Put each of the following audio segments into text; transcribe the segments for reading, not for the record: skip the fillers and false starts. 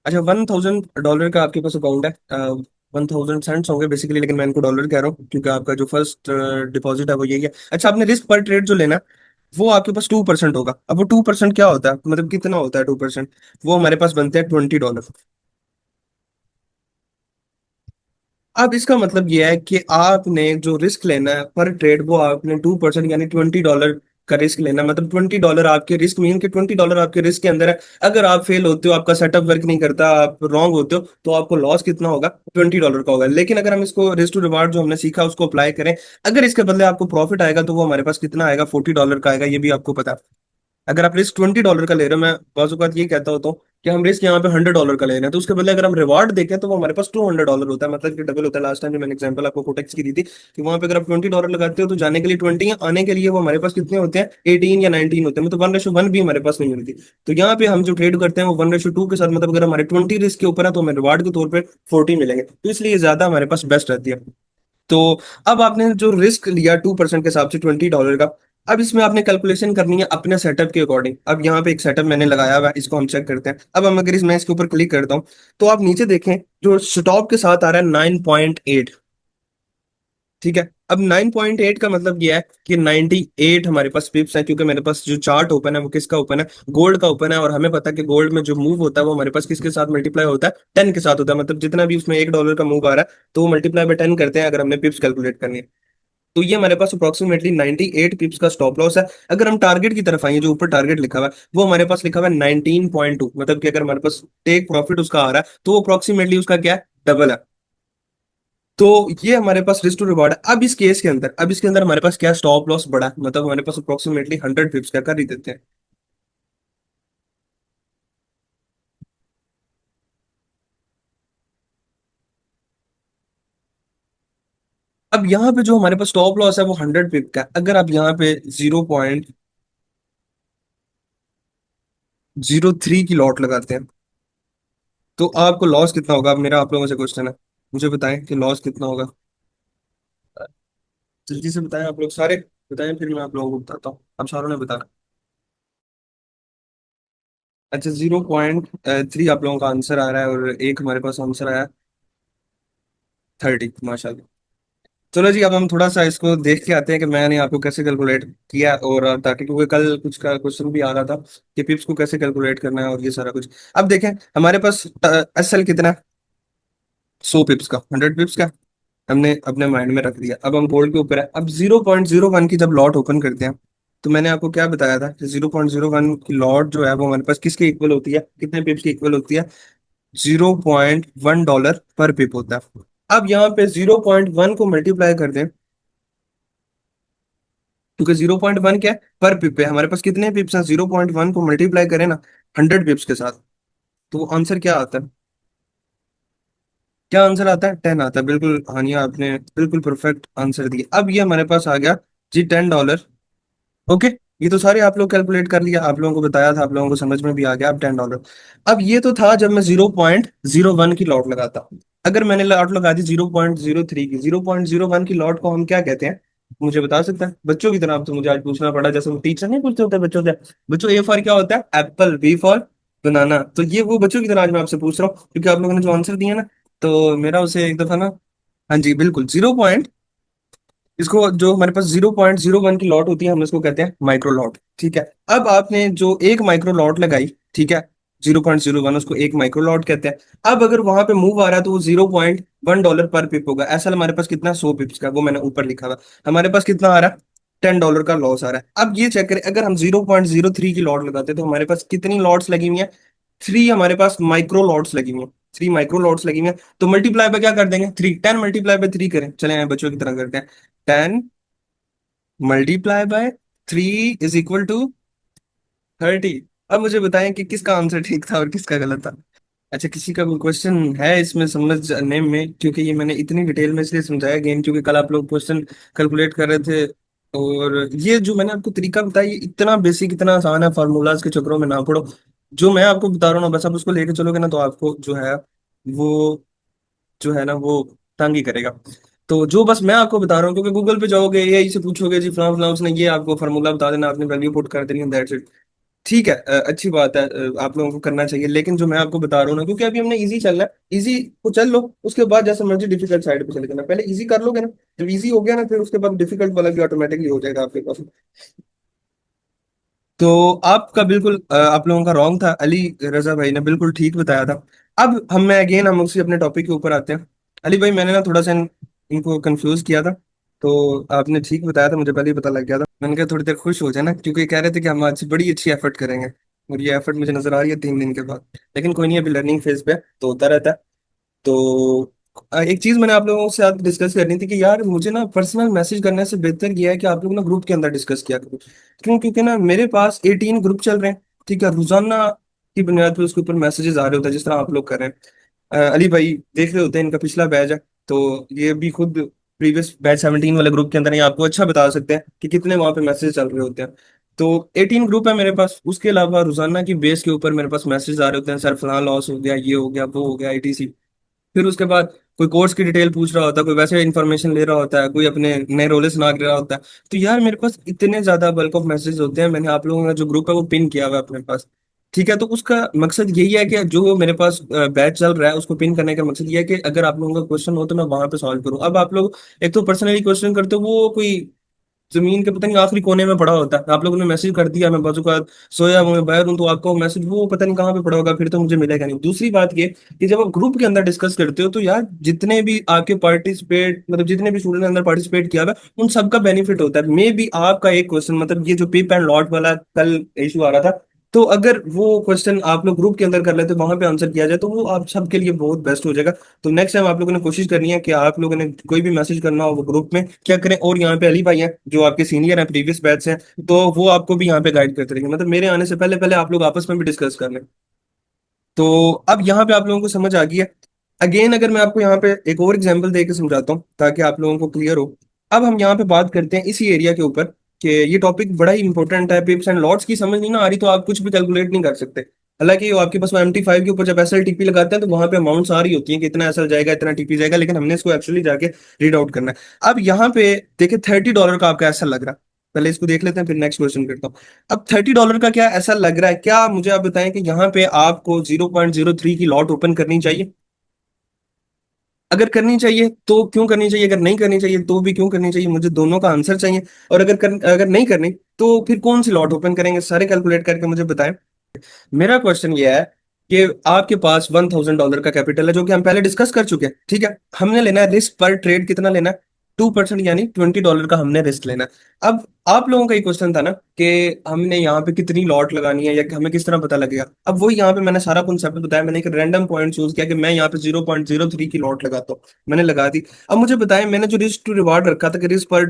अच्छा, $1,000 का आपके पास अकाउंट है। 1,000 सेंट्स होंगे बेसिकली, लेकिन मैं इनको डॉलर कह रहा हूँ क्योंकि आपका जो फर्स्ट डिपॉजिट है वो यही है। अच्छा, आपने रिस्क पर ट्रेड जो लेना है, वो आपके पास 2% होगा। अब वो 2% क्या होता है, मतलब कितना होता है 2%? वो हमारे पास बनते हैं $20। अब इसका मतलब ये है कि आपने जो रिस्क लेना है पर ट्रेड, वो आपने 2% यानी $20 का रिस्क लेना है। मतलब $20 आपके रिस्क, मीन के $20 आपके रिस्क के अंदर है। अगर आप फेल होते हो, आपका सेटअप वर्क नहीं करता, आप रॉन्ग होते हो, तो आपको लॉस कितना होगा? $20 का होगा। लेकिन अगर हम इसको रिस्क टू रिवार्ड जो हमने सीखा उसको अप्लाई करें, अगर इसके बदले आपको प्रॉफिट आएगा, तो वो हमारे पास कितना आएगा? $40 का आएगा। ये भी आपको पता है। अगर आप रिस्क $20 का ले रहे हो, मैं बाज़-औक़ात ये कहता होता हूँ कि हम रिस्क यहाँ पे $100 का ले रहे हैं, तो उसके बदले अगर हम रिवार्ड देखें तो वो हमारे पास $200 होता है, मतलब कि डबल होता है। लास्ट टाइम जो मैंने एग्जांपल आपको कोटेक्स की दी थी कि वहां पे अगर आप $20 लगाते हो तो जाने के लिए 20 है, आने के लिए वो हमारे पास कितने होते हैं? 18 या 19 होते हैं। मतलब 1:1 भी हमारे पास नहीं मिलती। तो यहाँ पे हम जो ट्रेड करते हैं वो 1:2 के साथ, मतलब अगर हमारे 20 रिस्क के ऊपर है तो हमें रिवार्ड के तौर पर 40 मिलेंगे, तो इसलिए ये ज्यादा हमारे पास बेस्ट रहती है। तो अब आपने जो रिस्क लिया 2% के हिसाब से $20 का, अब इसमें आपने कैलकुलेशन करनी है अपने सेटअप के अकॉर्डिंग। अब यहाँ पे एक सेटअप मैंने लगाया हुआ है, इसको हम चेक करते हैं। अब हम अगर मैं इसके ऊपर क्लिक करता हूँ, तो आप नीचे देखें जो स्टॉप के साथ आ रहा है 9.8। ठीक है। अब 9.8 का मतलब ये है कि 98 हमारे पास पिप्स है, क्योंकि मेरे पास जो चार्ट ओपन है वो किसका ओपन है? गोल्ड का ओपन है। और हमें पता है कि गोल्ड में जो मूव होता है वो हमारे पास किसके साथ मल्टीप्लाई होता है? 10 के साथ होता है। मतलब जितना भी उसमें $1 का मूव आ रहा है, तो वो मल्टीप्लाई बाय 10 करते हैं अगर हमने पिप्स कैलकुलेट करनी है। तो ये हमारे पास अप्रोक्सीमेटली 98 पिप्स का स्टॉप लॉस है। अगर हम टारगेट की तरफ आएंगे, जो ऊपर टारगेट लिखा हुआ है वो हमारे पास लिखा हुआ है 19.2, मतलब कि अगर हमारे पास टेक प्रॉफिट उसका आ रहा है तो वो अप्रोक्सीमेटली उसका क्या है? डबल है। तो ये हमारे पास रिस्क टू रिवॉर्ड है। अब इस केस के अंदर, अब इसके अंदर हमारे पास क्या स्टॉप लॉस बड़ा है, मतलब हमारे पास अप्रोक्सीमेटली 100 पिप्स का कर ही देते हैं। अब यहाँ पे जो हमारे पास स्टॉप लॉस है वो 100 पिप का है। अगर आप यहाँ पे 0.03 की लॉट लगाते हैं, तो आपको लॉस कितना होगा? अब मेरा आप लोगों से क्वेश्चन है, मुझे बताएं कि लॉस कितना होगा। जल्दी से बताएं, आप लोग सारे बताएं, फिर मैं आप लोगों को बताता हूँ। आप सारों ने बताना। अच्छा, 0.3 आप लोगों का आंसर आ रहा है, और एक हमारे पास आंसर आया 30। माशाल्लाह। चलो जी, अब हम थोड़ा सा इसको देख के आते हैं कि मैंने आपको कैसे कैलकुलेट किया, और ताकि क्योंकि कल कुछ का क्वेश्चन भी आ रहा था कि पिप्स को कैसे कैलकुलेट करना है और ये सारा कुछ। अब देखें, हमारे पास एसएल कितना है? 100 पिप्स का, 100 पिप्स का हमने अपने माइंड में रख दिया। अब हम गोल्ड के ऊपर है। अब 0.01 की जब लॉट ओपन करते हैं, तो मैंने आपको क्या बताया था कि 0.01 की लॉट जो है वो हमारे पास किसके इक्वल होती है? कितने पिप्स की इक्वल होती है? $0.1 पर पिप होता है। अब यहाँ पे 0.1 को मल्टीप्लाई कर दें, क्योंकि 0.1 क्या है? पर पिप है। हमारे पास कितने पिप्स हैं? 0.1 को मल्टीप्लाई करें ना 100 पिप्स के साथ, तो वो आंसर क्या आता है? क्या आंसर आता है? 10 आता है। बिल्कुल हानिया, आपने बिल्कुल परफेक्ट आंसर दिया। अब ये हमारे पास आ गया जी $10। ओके। ये तो सारे आप लोग कैलकुलेट कर लिया, आप लोगों को बताया था, आप लोगों को समझ में भी आ गया। अब $10। अब ये तो था जब मैं 0.01 की लॉट लगाता। अगर मैंने लॉट लगा दी 0.03 की, 0.01 की लॉट को हम क्या कहते हैं? मुझे बता सकता है? बच्चों की तरह अब तो मुझे आज पूछना पड़ा, जैसे वो टीचर नहीं पूछते होते बच्चों से। बच्चों, ए फॉर क्या होता है? एप्पल। B for banana. तो ये वो बच्चों की तरह आज मैं आपसे पूछ रहा हूँ, क्योंकि आप लोगों ने जो आंसर दिया ना, तो मेरा उसे एक दफा ना। हाँ जी, बिल्कुल 0 इसको, जो हमारे पास 0.01 की लॉट होती है, हम इसको कहते हैं माइक्रो लॉट। ठीक है। अब आपने जो एक माइक्रो लॉट लगाई, ठीक है, 0.01, उसको एक माइक्रो लॉट कहते हैं। अब अगर वहां पे मूव आ रहा है तो वो $0.1 पर पिप होगा। ऐसा हमारे पास कितना? 100 पिप्स का, वो मैंने ऊपर लिखा हुआ। हमारे पास कितना आ रहा है? $10 का लॉस आ रहा है। अब ये चेक करें, अगर हम 0.03 की लॉट लगाते हैं तो हमारे पास कितनी लॉट्स लगी हुई है? 3 हमारे पास माइक्रो लॉट्स लगी हुई है। 3 माइक्रो लॉट्स लगी हुई है। तो मल्टीप्लाई पे क्या कर देंगे? 3, 10 मल्टीप्लाई बाय 3 करें, चले आए बच्चों की तरह करते हैं। 10 multiply by 3 is equal to 30। अब मुझे बताएं कि किसका आंसर ठीक था और किसका गलत था। अच्छा, किसी का कोई क्वेश्चन है इसमें समझने में? क्योंकि ये मैंने इतनी डिटेल में इसलिए समझाया गेम, क्योंकि कल आप लोग क्वेश्चन कैलकुलेट कर रहे थे। और ये जो मैंने आपको तरीका बताया, ये इतना बेसिक, इतना आसान है, फार्मूलाज के चक्करों में ना पड़ो। जो मैं आपको बता रहा हूँ ना, बस आप उसको लेके चलोगे ना, तो आपको जो है वो, जो है ना वो तंग ही करेगा। तो जो बस मैं आपको बता रहा हूँ, क्योंकि गूगल पे जाओगे, एआई से पूछोगे जी फलां फलां, उसने ये आपको फार्मूला बता देना, आपने वैल्यू पुट कर देनी है, दैट्स इट। ठीक है, अच्छी बात है, आप लोगों को करना चाहिए, लेकिन जो मैं आपको बता रहा हूँ ना, क्योंकि अभी हमने इजी चलना है, इजी को चल लो, उसके बाद जैसे मर्जी डिफिकल्ट साइड पे चले जाना, पहले इजी कर लोगे ना, जब इजी हो गया ना फिर उसके बाद डिफिकल्ट वाला भी ऑटोमेटिकली हो जाएगा आपके पास। तो आपका बिल्कुल आप लोगों का रॉन्ग था, अली रजा भाई ने बिल्कुल ठीक बताया था। अब हम उसी अपने टॉपिक के ऊपर आते हैं। अली भाई, मैंने ना थोड़ा सा इनको कंफ्यूज किया था, तो आपने ठीक बताया था, मुझे पहले ही पता लग गया था। मैंने कहा थोड़ी देर खुश हो जाए ना, क्योंकि ये कह रहे थे कि हम आज बड़ी अच्छी एफर्ट करेंगे, और ये एफर्ट मुझे नजर आ रही है 3 दिन के बाद। लेकिन कोई नहीं, अभी लर्निंग फेज पे है, तो होता रहता है। तो एक चीज मैंने आप लोगों से आज डिस्कस करनी थी कि यार मुझे ना पर्सनल मैसेज करने से बेहतर किया है कि आप लोग ना ग्रुप के अंदर डिस्कस किया करो। क्यों? क्योंकि ना मेरे पास 18 ग्रुप चल रहे हैं, ठीक है, रोजाना की बुनियाद पे उसके ऊपर मैसेजेस आ रहे होते हैं, जिस तरह आप लोग कर रहे हैं। अली भाई देख रहे होते हैं, इनका पिछला बैच है, तो ये भी खुद प्रीवियस बैच 17 वाले ग्रुप के अंदर ये आपको अच्छा बता सकते हैं कि कितने वहां पे मैसेज चल रहे होते हैं। तो 18 ग्रुप है मेरे पास, उसके अलावा रोजाना की बेस के ऊपर मेरे पास मैसेज आ रहे होते हैं, सर फलाना लॉस हो गया, ये हो गया, वो हो गया, etc। फिर उसके बाद कोई कोर्स की डिटेल पूछ रहा होता है, कोई वैसे इन्फॉर्मेशन ले रहा होता है, कोई अपने नए रोले सुना रहा होता है। तो यार मेरे पास इतने ज्यादा बल्क ऑफ मैसेज होते हैं, मैंने आप लोगों का जो ग्रुप है वो पिन किया हुआ है अपने पास। ठीक है, तो उसका मकसद यही है कि जो मेरे पास बैच चल रहा है उसको पिन करने का मकसद ये है कि अगर आप लोगों का क्वेश्चन हो तो मैं वहां पे सॉल्व करूँ। अब आप लोग एक तो पर्सनली क्वेश्चन करते हो, वो कोई जमीन के पता नहीं आखिरी कोने में पड़ा होता है, आप लोगों ने मैसेज कर दिया, मैं बाजू का सोया हूँ, मैं बाहर हूँ, तो आपका वो मैसेज वो पता नहीं कहाँ पे पड़ा होगा, फिर तो मुझे मिलेगा नहीं। दूसरी बात ये कि जब आप ग्रुप के अंदर डिस्कस करते हो तो यार जितने भी आपके पार्टिसिपेट मतलब जितने भी स्टूडेंट ने अंदर पार्टिसिपेट किया हुआ है उन सबका बेनिफिट होता है। मे बी आपका एक क्वेश्चन, मतलब ये जो पिप एंड लॉट वाला कल इशू आ रहा था, तो अगर वो क्वेश्चन आप लोग ग्रुप के अंदर कर लेते वहां पे आंसर किया जाए तो वो आप सबके लिए बहुत बेस्ट हो जाएगा। तो नेक्स्ट टाइम आप लोगों ने कोशिश करनी है कि आप लोगों ने कोई भी मैसेज करना हो वो ग्रुप में क्या करें। और यहाँ पे अली भाई हैं जो आपके सीनियर हैं, प्रीवियस बैच से हैं, तो वो आपको भी यहाँ पे गाइड करते रहेंगे, मतलब मेरे आने से पहले पहले आप लोग आपस में भी डिस्कस कर लें। तो अब यहाँ पे आप लोगों को समझ आ गई है। अगेन अगर मैं आपको यहाँ पे एक और एग्जांपल दे के समझाता हूँ ताकि आप लोगों को क्लियर हो। अब हम यहाँ पे बात करते हैं इसी एरिया के ऊपर कि ये टॉपिक बड़ा ही इंपॉर्टेंट है, पिप्स एंड लॉट्स की समझ नहीं ना आ रही तो आप कुछ भी कैलकुलेट नहीं कर सकते। हालांकि वो आपके पास MT5 के ऊपर जब एसएल टीपी लगाते हैं तो वहां पे अमाउंट्स आ रही होती हैं कि इतना एसएल जाएगा, इतना टीपी जाएगा, लेकिन हमने इसको एक्चुअली जाके रीड आउट करना है। अब यहाँ पे देखिए $30 का आपका एसएल लग रहा है, पहले इसको देख लेते हैं फिर नेक्स्ट क्वेश्चन करता हूँ। अब $30 का क्या ऐसा लग रहा है, क्या मुझे आप बताएं कि यहाँ पे आपको 0.03 की लॉट ओपन करनी चाहिए? अगर करनी चाहिए तो क्यों करनी चाहिए, अगर नहीं करनी चाहिए तो भी क्यों करनी चाहिए, मुझे दोनों का आंसर चाहिए। और अगर नहीं करनी तो फिर कौन सी लॉट ओपन करेंगे, सारे कैलकुलेट करके मुझे बताएं। मेरा क्वेश्चन ये है कि आपके पास $1000 का कैपिटल है जो कि हम पहले डिस्कस कर चुके हैं, ठीक है। हमने लेना है रिस्क पर ट्रेड कितना लेना है, 2%, यानी $20 का हमने रिस्क लेना है। अब आप लोगों का ही क्वेश्चन था ना कि हमने यहाँ पे कितनी लॉट लगानी है या कि हमें किस तरह पता लगेगा। अब वही यहाँ पे मैंने सारा कॉन्सेप्ट बताया, मैंने एक रैंडम पॉइंट चूज किया कि मैं यहाँ पे 0.03 की लॉट लगाता हूँ, मैंने लगा दी। अब मुझे बताएं, मैंने जो रिस्क टू रिवार्ड रखा था कि रिस्क पर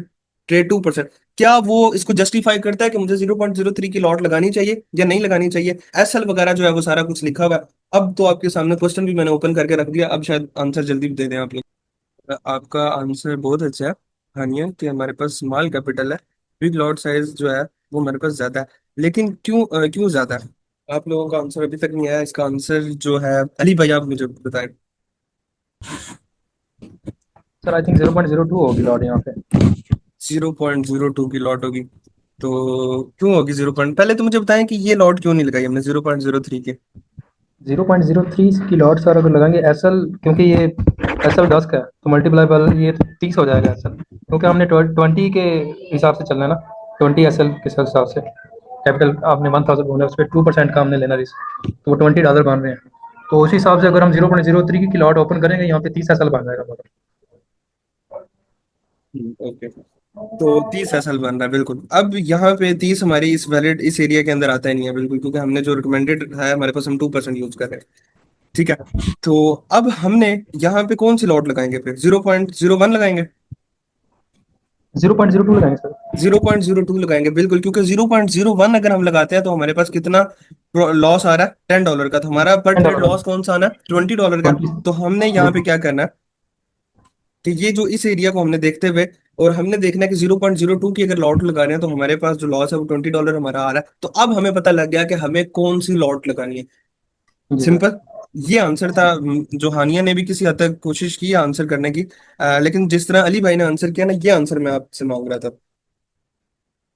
ट्रेड 2%, क्या वो इसको जस्टिफाई करता है कि मुझे 0.03 की लॉट लगानी चाहिए या नहीं लगानी चाहिए? एसएल वगैरह जो है वो सारा कुछ लिखा हुआ है। अब तो आपके सामने क्वेश्चन भी मैंने ओपन करके रख दिया, अब शायद आंसर जल्दी दे दें आप लोग। आपका आंसर बहुत अच्छा है हानिया, कि हमारे पास स्मॉल कैपिटल है, बिग लॉट साइज जो है वो हमारे पास ज्यादा है। लेकिन क्यों ज्यादा है? आप लोगों का आंसर अभी तक नहीं आया, इसका आंसर जो है अली भाई आप मुझे बताएं। सर आई थिंक 0.02 होगी लॉट यहाँ पे। 0.02 की लॉट होगी? तो क्यों होगी 0 पहले तो मुझे बताएं कि ये लॉट क्यों नहीं लगाई हमने 0.03 की? 0.03 की लॉट सर अगर लगाएंगे एस एल, क्योंकि ये एस एल 10 का है तो मल्टीप्लाई बाय ये 30 हो जाएगा एस एल, क्योंकि हमने 20 के हिसाब से चलना है ना, 20 एस एल के हिसाब से। कैपिटल आपने 1000 बोला, उस पर 2% का हमने लेना रिस्क, तो वो $20 बन रहे हैं। तो उस हिसाब से अगर हम 0.03 की लॉट ओपन करेंगे यहाँ पे 30 एस एल बन जाएगा हमारा। ओके, तो 30 एसएल बन रहा है बिल्कुल। अब यहाँ पे 30 हमारी इस वैलिड इस एरिया के अंदर आता ही नहीं है बिल्कुल, क्योंकि हमने जो रिकमेंडेड है हमारे पास, हम 2% यूज कर रहे हैं, ठीक है। तो अब हमने यहाँ पे कौन सी लॉट लगाएंगे, फिर 0.01 लगाएंगे? 0.02 लगाएंगे सर। 0.02 लगाएंगे बिल्कुल, क्योंकि 0.01 अगर हम लगाते हैं तो हमारे पास कितना लॉस आ रहा है, $10 का, तो हमारा पर टेन ट्रेड डॉलर लॉस कौन सा आना है, $20 का। 20। तो हमने यहाँ पे क्या करना है कि ये जो इस एरिया को हमने देखते हुए, और हमने देखना है कि 0.02 की अगर लॉट लगा रहे हैं तो हमारे पास जो लॉस है वो $20 हमारा आ रहा है। तो अब हमें पता लग गया कि हमें कौन सी लॉट लगानी है। जी सर। सिंपल, ये आंसर था। जो हानिया ने भी किसी हद तक कोशिश की आंसर करने की, लेकिन जिस तरह अली भाई ने आंसर किया ना, ये आंसर मैं आपसे मांग रहा था।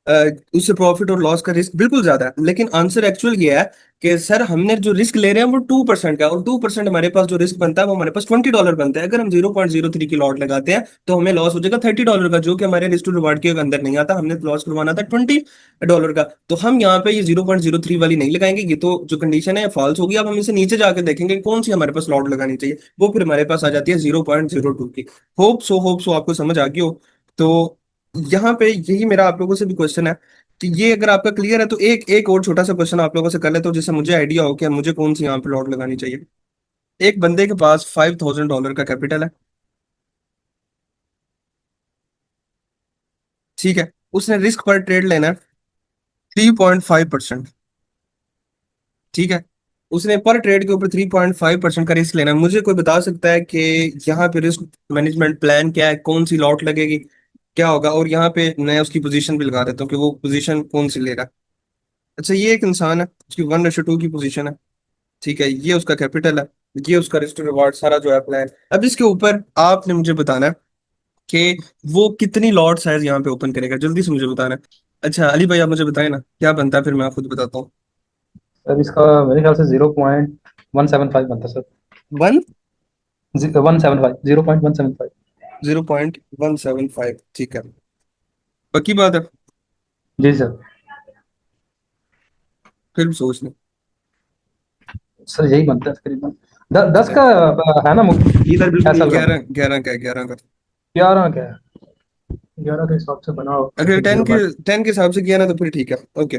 उससे प्रॉफिट और लॉस का रिस्क बिल्कुल ज्यादा है, लेकिन आंसर एक्चुअल ये है कि सर हमने जो रिस्क ले रहे हैं वो 2% का, और 2% हमारे पास जो रिस्क बनता है वो हमारे पास $20 बनता है। अगर हम 0.03 की लॉट लगाते हैं तो हमें लॉस हो जाएगा $30 का, जो कि हमारे रिस्क टू रिवार्ड के अंदर नहीं आता। हमने लॉस करवाना था $20 का। तो हम यहाँ पे ये 0.03 वाली नहीं लगाएंगे, ये तो जो कंडीशन है फॉल्स होगी। अब हम इसे नीचे जाके देखेंगे कौन सी हमारे पास लॉट लगानी चाहिए, वो फिर हमारे पास आ जाती है 0.02 की। होप सो आपको समझ आ गई हो। तो यहाँ पे यही मेरा आप लोगों से भी क्वेश्चन है कि ये अगर आपका क्लियर है तो एक एक और छोटा सा क्वेश्चन आप लोगों से कर लेते हो, जिससे मुझे आइडिया हो कि मुझे कौन सी यहाँ पे लॉट लगानी चाहिए। एक बंदे के पास $5,000 का कैपिटल है, ठीक है। उसने रिस्क पर ट्रेड लेना है 3.5%, ठीक है। उसने पर ट्रेड के ऊपर 3.5% का रिस्क लेना है। मुझे कोई बता सकता है कि यहाँ पे रिस्क मैनेजमेंट प्लान क्या है, कौन सी लॉट लगेगी, क्या होगा? और यहाँ पे मैं उसकी पोजीशन भी लगा देता हूँ कि वो पोजीशन कौन सी लेगा। अच्छा, ये एक इंसान है, उसकी 1:2 की पोजीशन है, ठीक है। ये उसका कैपिटल है, ये उसका रिस्क टू रिवॉर्ड सारा जो है प्लान। अब इसके ऊपर आपने मुझे बताना है कि वो कितनी लॉट साइज यहाँ पे ओपन करेगा, जल्दी से मुझे बताना है। अच्छा अली भाई, आप मुझे बताएं ना क्या बनता है, फिर मैं खुद बताता हूँ। सर इसका मेरे ख्याल से 0.175 बनता है सर। वन 175, 0.175। 0.175, ठीक है, पक्की बात है? जी सर। फिर भी सोच लें। सर यही बनता है तकरीबन। 10 का है ना इधर बिल्कुल ऐसा का। 11 11 का है, 11 का। 11 का है। 11 के हिसाब से बना हो तो अगर फिर टेन जीरो के पॉइंट 10 के हिसाब से किया ना तो फिर ठीक है, ओके।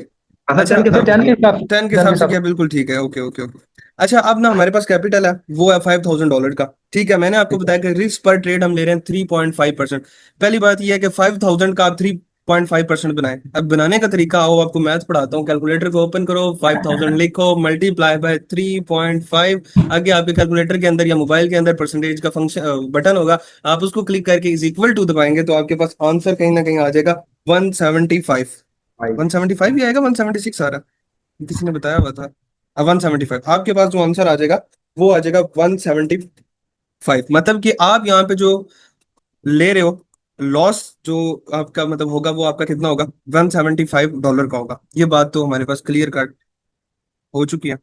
अच्छा अच्छा 10 के, फिर 10 के हिसाब से। 10 के 10 के हिसाब से हिसाब किया, बिल्कुल ठीक है, ओके ओके ओके। अच्छा, अब ना हमारे पास कैपिटल है वो है $5,000 का, ठीक है। मैंने आपको ठीक है। बताया कि रिस्क पर ट्रेड हम ले रहे हैं 3.5%। पहली बात यह है कि 5,000 का आप 3.5% बनाए। अब बनाने का तरीका आओ आपको मैथ पढ़ाता हूँ। कैलकुलेटर को ओपन करो, 5,000 लिखो, मल्टीप्लाई बाय 3.5। आगे आपके कैलकुलेटर के अंदर या मोबाइल के अंदर परसेंटेज का फंक्शन बटन होगा, आप उसको क्लिक करके इज इक्वल टू दबाएंगे तो आपके पास आंसर कहीं ना कहीं आ जाएगा 175। भाई। 175 ही आएगा, 176 आ रहा है, किसी ने बताया हुआ था। अब 175 आपके पास जो आंसर आ जाएगा वो आ जाएगा 175। मतलब कि आप यहाँ पे जो ले रहे हो लॉस, जो आपका मतलब होगा वो आपका कितना होगा, $175 का होगा। ये बात तो हमारे पास क्लियर कट हो चुकी है।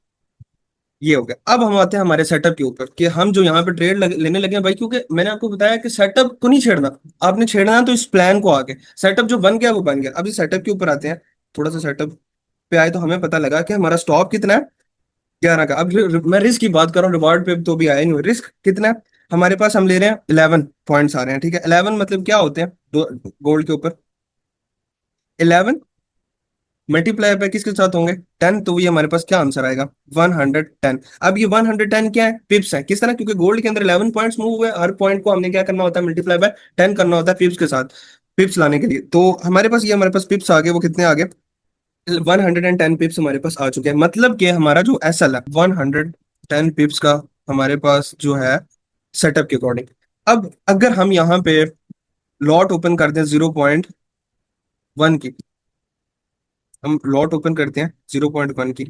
ये हो गया। अब हम आते हैं हमारे सेटअप के ऊपर कि हम जो यहाँ पे लेने लगे हैं भाई, क्योंकि मैंने आपको बताया कि सेटअप को नहीं छेड़ना, आपने छेड़ना है तो इस प्लान को आगे। सेटअप जो बन गया वो बन गया। अब इस सेटअप के ऊपर आते हैं। थोड़ा सा सेटअप पे आए तो हमें पता लगा कि हमारा स्टॉप कितना है, 11 का। अब मैं रिस्क की बात कर रहा हूँ, रिवॉर्ड पे तो भी आया नहीं। रिस्क कितना है हमारे पास, हम ले रहे हैं 11 पॉइंट्स आ रहे हैं, ठीक है। 11 मतलब क्या होते हैं, दो गोल्ड के ऊपर 11 मल्टीप्लाई पे किसके साथ होंगे, 10। तो ये हमारे पास क्या आंसर आएगा, 110। अब ये 110 क्या है, पिप्स है। किस तरह, क्योंकि गोल्ड के अंदर 11 पॉइंट्स मूव हुए, हर पॉइंट को हमने क्या करना होता है, मल्टीप्लाई बाय 10 करना होता है पिप्स के साथ, पिप्स लाने के लिए। तो हमारे पास ये हमारे पास पिप्स आ गए, वो कितने आ गए, 110 पिप्स हमारे पास आ चुके हैं। मतलब कि हमारा जो एसएल है 110 पिप्स का हमारे पास जो है सेटअप के अकॉर्डिंग। अब अगर हम यहाँ पे लॉट ओपन करते हैं 0.1 की, हम लॉट ओपन करते हैं 0.1 की,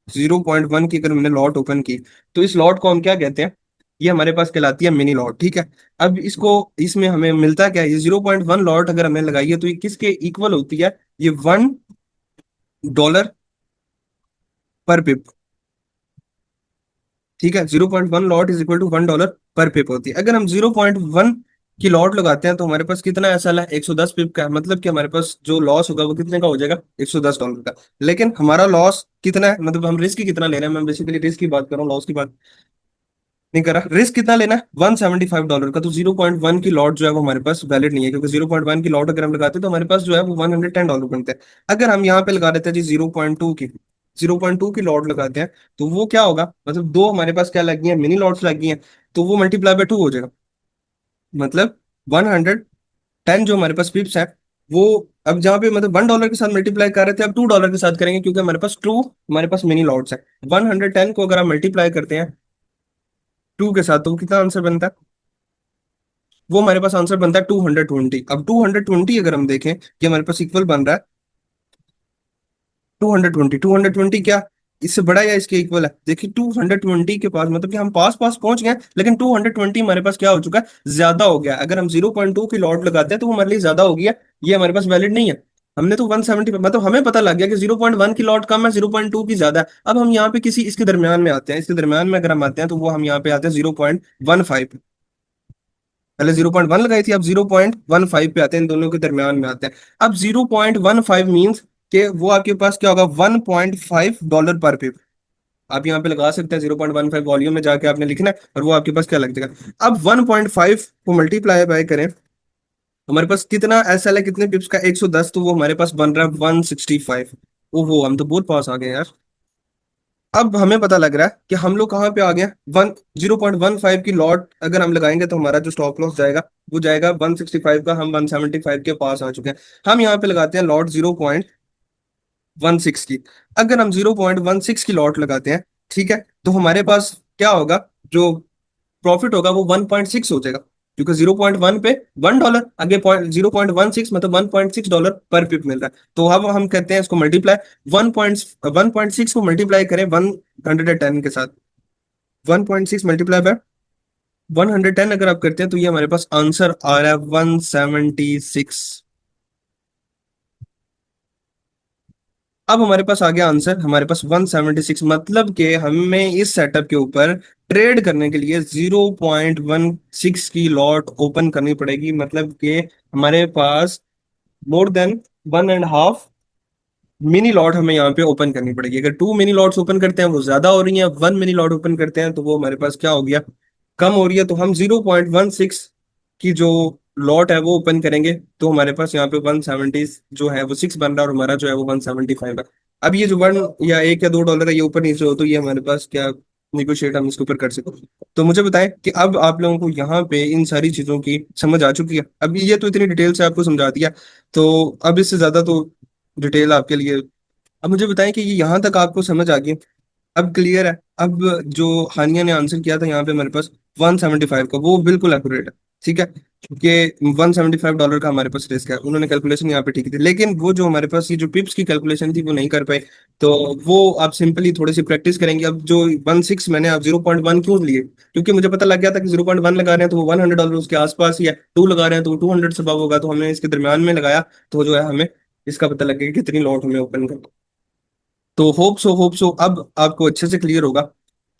0.1 की अगर हमने लॉट ओपन की तो इस लॉट को हम क्या कहते हैं, ये हमारे पास कहलाती है मिनी लॉट, ठीक है। अब इसको, इसमें हमें मिलता क्या है, ये 0.1 लॉट अगर हमें लगाई है तो ये किसके इक्वल होती है, ये $1 पर पिप, ठीक है। 0.1 लॉट इज इक्वल टू $1 पर पिप होती है। अगर हम 0.1 की लॉट लगाते हैं तो हमारे पास कितना ऐसा है, 110 पिप का है। मतलब कि हमारे पास जो लॉस होगा वो कितने का हो जाएगा, $110 का। लेकिन हमारा लॉस कितना है, मतलब हम रिस्क कितना ले रहे हैं, मैं बेसिकली रिस्क की बात कर रहा हूँ, लॉस की बात नहीं कर रहा। रिस्क कितना लेना है, $175 का। तो 0.1 की लॉट जो है वो हमारे पास वैलिड नहीं है, क्योंकि 0.1 की लॉट अगर हम लगाते हैं तो हमारे पास जो है वो $110 बनते हैं। अगर हम यहाँ पे लगा देते हैं जी 0.2 की, 0.2 की लॉट लगाते हैं तो वो क्या होगा, मतलब दो हमारे पास क्या लगी है, मिनी लॉट्स लगी हैं, तो वो मल्टीप्लाई बाय 2 हो जाएगा। मतलब 110 जो हमारे पास पिप्स है वो, अब जहाँ पे मतलब $1 के साथ मल्टीप्लाई कर रहे थे, अब $2 के साथ करेंगे, क्योंकि हमारे पास टू, हमारे पास मिनी लॉट्स है। 110 को अगर हम मल्टीप्लाई करते हैं 2 के साथ तो वो कितना आंसर बनता है, वो हमारे पास आंसर बनता है 220। अब 220 अगर हम देखें कि हमारे पास इक्वल बन रहा है 220। क्या इससे बड़ा या इसके इक्वल है, देखिए 220 के पास, मतलब कि हम पास पास पहुंच गए, लेकिन 220 हमारे पास क्या हो चुका है, ज्यादा हो गया। अगर हम 0.2 की लॉट लगाते हैं तो वो हमारे लिए ज्यादा हो गया, ये हमारे पास वैलिड नहीं है। हमने तो 170, मतलब हमें पता लग गया कि 0.1 की लॉट कम है, 0.2 की ज्यादा है। अब हम यहाँ पे किसी इसके दरमियान में आते हैं, इसके दरमियान में अगर हम आते हैं तो वो हम यहाँ पे आते हैं 0.15। पहले 0.1 लगाई थी, अब 0.15 पे आते हैं, इन दोनों के दरमियान में आते हैं। अब 0.15 मीन्स कि वो आपके पास क्या होगा, $1.5 पर पिप। आप यहाँ पे लगा सकते हैं 0.15, वॉल्यूम में जाके आपने लिखना है और वो आपके पास क्या लग जाएगा। अब 1.5 को मल्टीप्लाई बाय करें, हमारे पास कितना एसएल है, कितने पिप्स का, 110, तो वो हमारे पास बन रहा है 165। ओहो, हम तो बहुत पास आ गए यार। अब हमें पता लग रहा है कि हम लोग कहाँ पे आ गए हैं। 0.15 की लॉट अगर हम लगाएंगे तो हमारा जो स्टॉप लॉस जाएगा वो जाएगा 165 का, हम 175 के पास आ चुके हैं। हम यहाँ पे लगाते हैं लॉट 0.16 की। अगर हम 0.16 की लॉट लगाते हैं, ठीक है, तो हमारे पास क्या होगा, जो प्रॉफिट होगा वो 1.6 हो जाएगा, क्योंकि 0.1 पे $1, आगे पॉइंट 0.16 मतलब $1.6 पर पिप मिल रहा है। तो अब हम कहते हैं इसको मल्टीप्लाई, 1.6 को मल्टीप्लाई करें 110 के साथ। 1.6 मल्टीप्लाई बाय 110 अगर आप करते हैं तो ये हमारे पास आंसर आ रहा है 176। अब हमारे पास आ गया आंसर, हमारे पास 176, मतलब कि हमें इस सेटअप के ऊपर ट्रेड करने के लिए 0.16 की लॉट ओपन करनी पड़ेगी, मतलब कि हमारे पास मोर देन 1.5 मिनी लॉट हमें यहाँ पे ओपन करनी पड़ेगी। अगर 2 मिनी लॉट्स ओपन करते हैं वो ज्यादा हो रही हैं, 1 मिनी लॉट ओपन करते हैं तो वो हमारे पास क्या हो गया, कम हो रही है। तो हम 0.16 की जो लॉट है वो ओपन करेंगे, तो हमारे पास यहाँ पे 170 जो है वो 6 बन रहा है, और हमारा जो है वो 175 है। अब ये जो 1 या $1 या $2 है, ये ऊपर नीचे हो तो ये हमारे पास क्या निगोशिएट हम इसके ऊपर कर सकते हैं। तो मुझे बताएं कि अब आप लोगों को यहाँ पे इन सारी चीजों की समझ आ चुकी है। अब ये तो इतनी डिटेल से आपको समझा दिया, तो अब इससे ज्यादा तो डिटेल आपके लिए। अब मुझे बताएं कि ये यहाँ तक आपको समझ आ गई, अब क्लियर है। अब जो हानिया ने आंसर किया था यहाँ पे मेरे पास 175 का, वो बिल्कुल एक्यूरेट है, ठीक है, कि $175 का हमारे पास रिस्क है। उन्होंने कैलकुलेशन यहाँ पे ठीक थी, लेकिन वो जो हमारे पास ये जो पिप्स की कैलकुलेशन थी वो नहीं कर पाए। तो वो आप सिंपली थोड़ी सी प्रैक्टिस करेंगे। अब जो 16 मैंने आप 0.1 क्यों लिए, क्योंकि मुझे पता लग गया था कि 0.1 लगा रहे हैं तो वो $100 उसके आसपास ही है, 2 लगा रहे हैं तो वो 200 से above होगा, तो हमने इसके दरमियान में लगाया। तो जो है हमें इसका पता लग गया कि कितनी लॉट हमें ओपन करनी। तो होप सो अब आपको अच्छे से क्लियर होगा।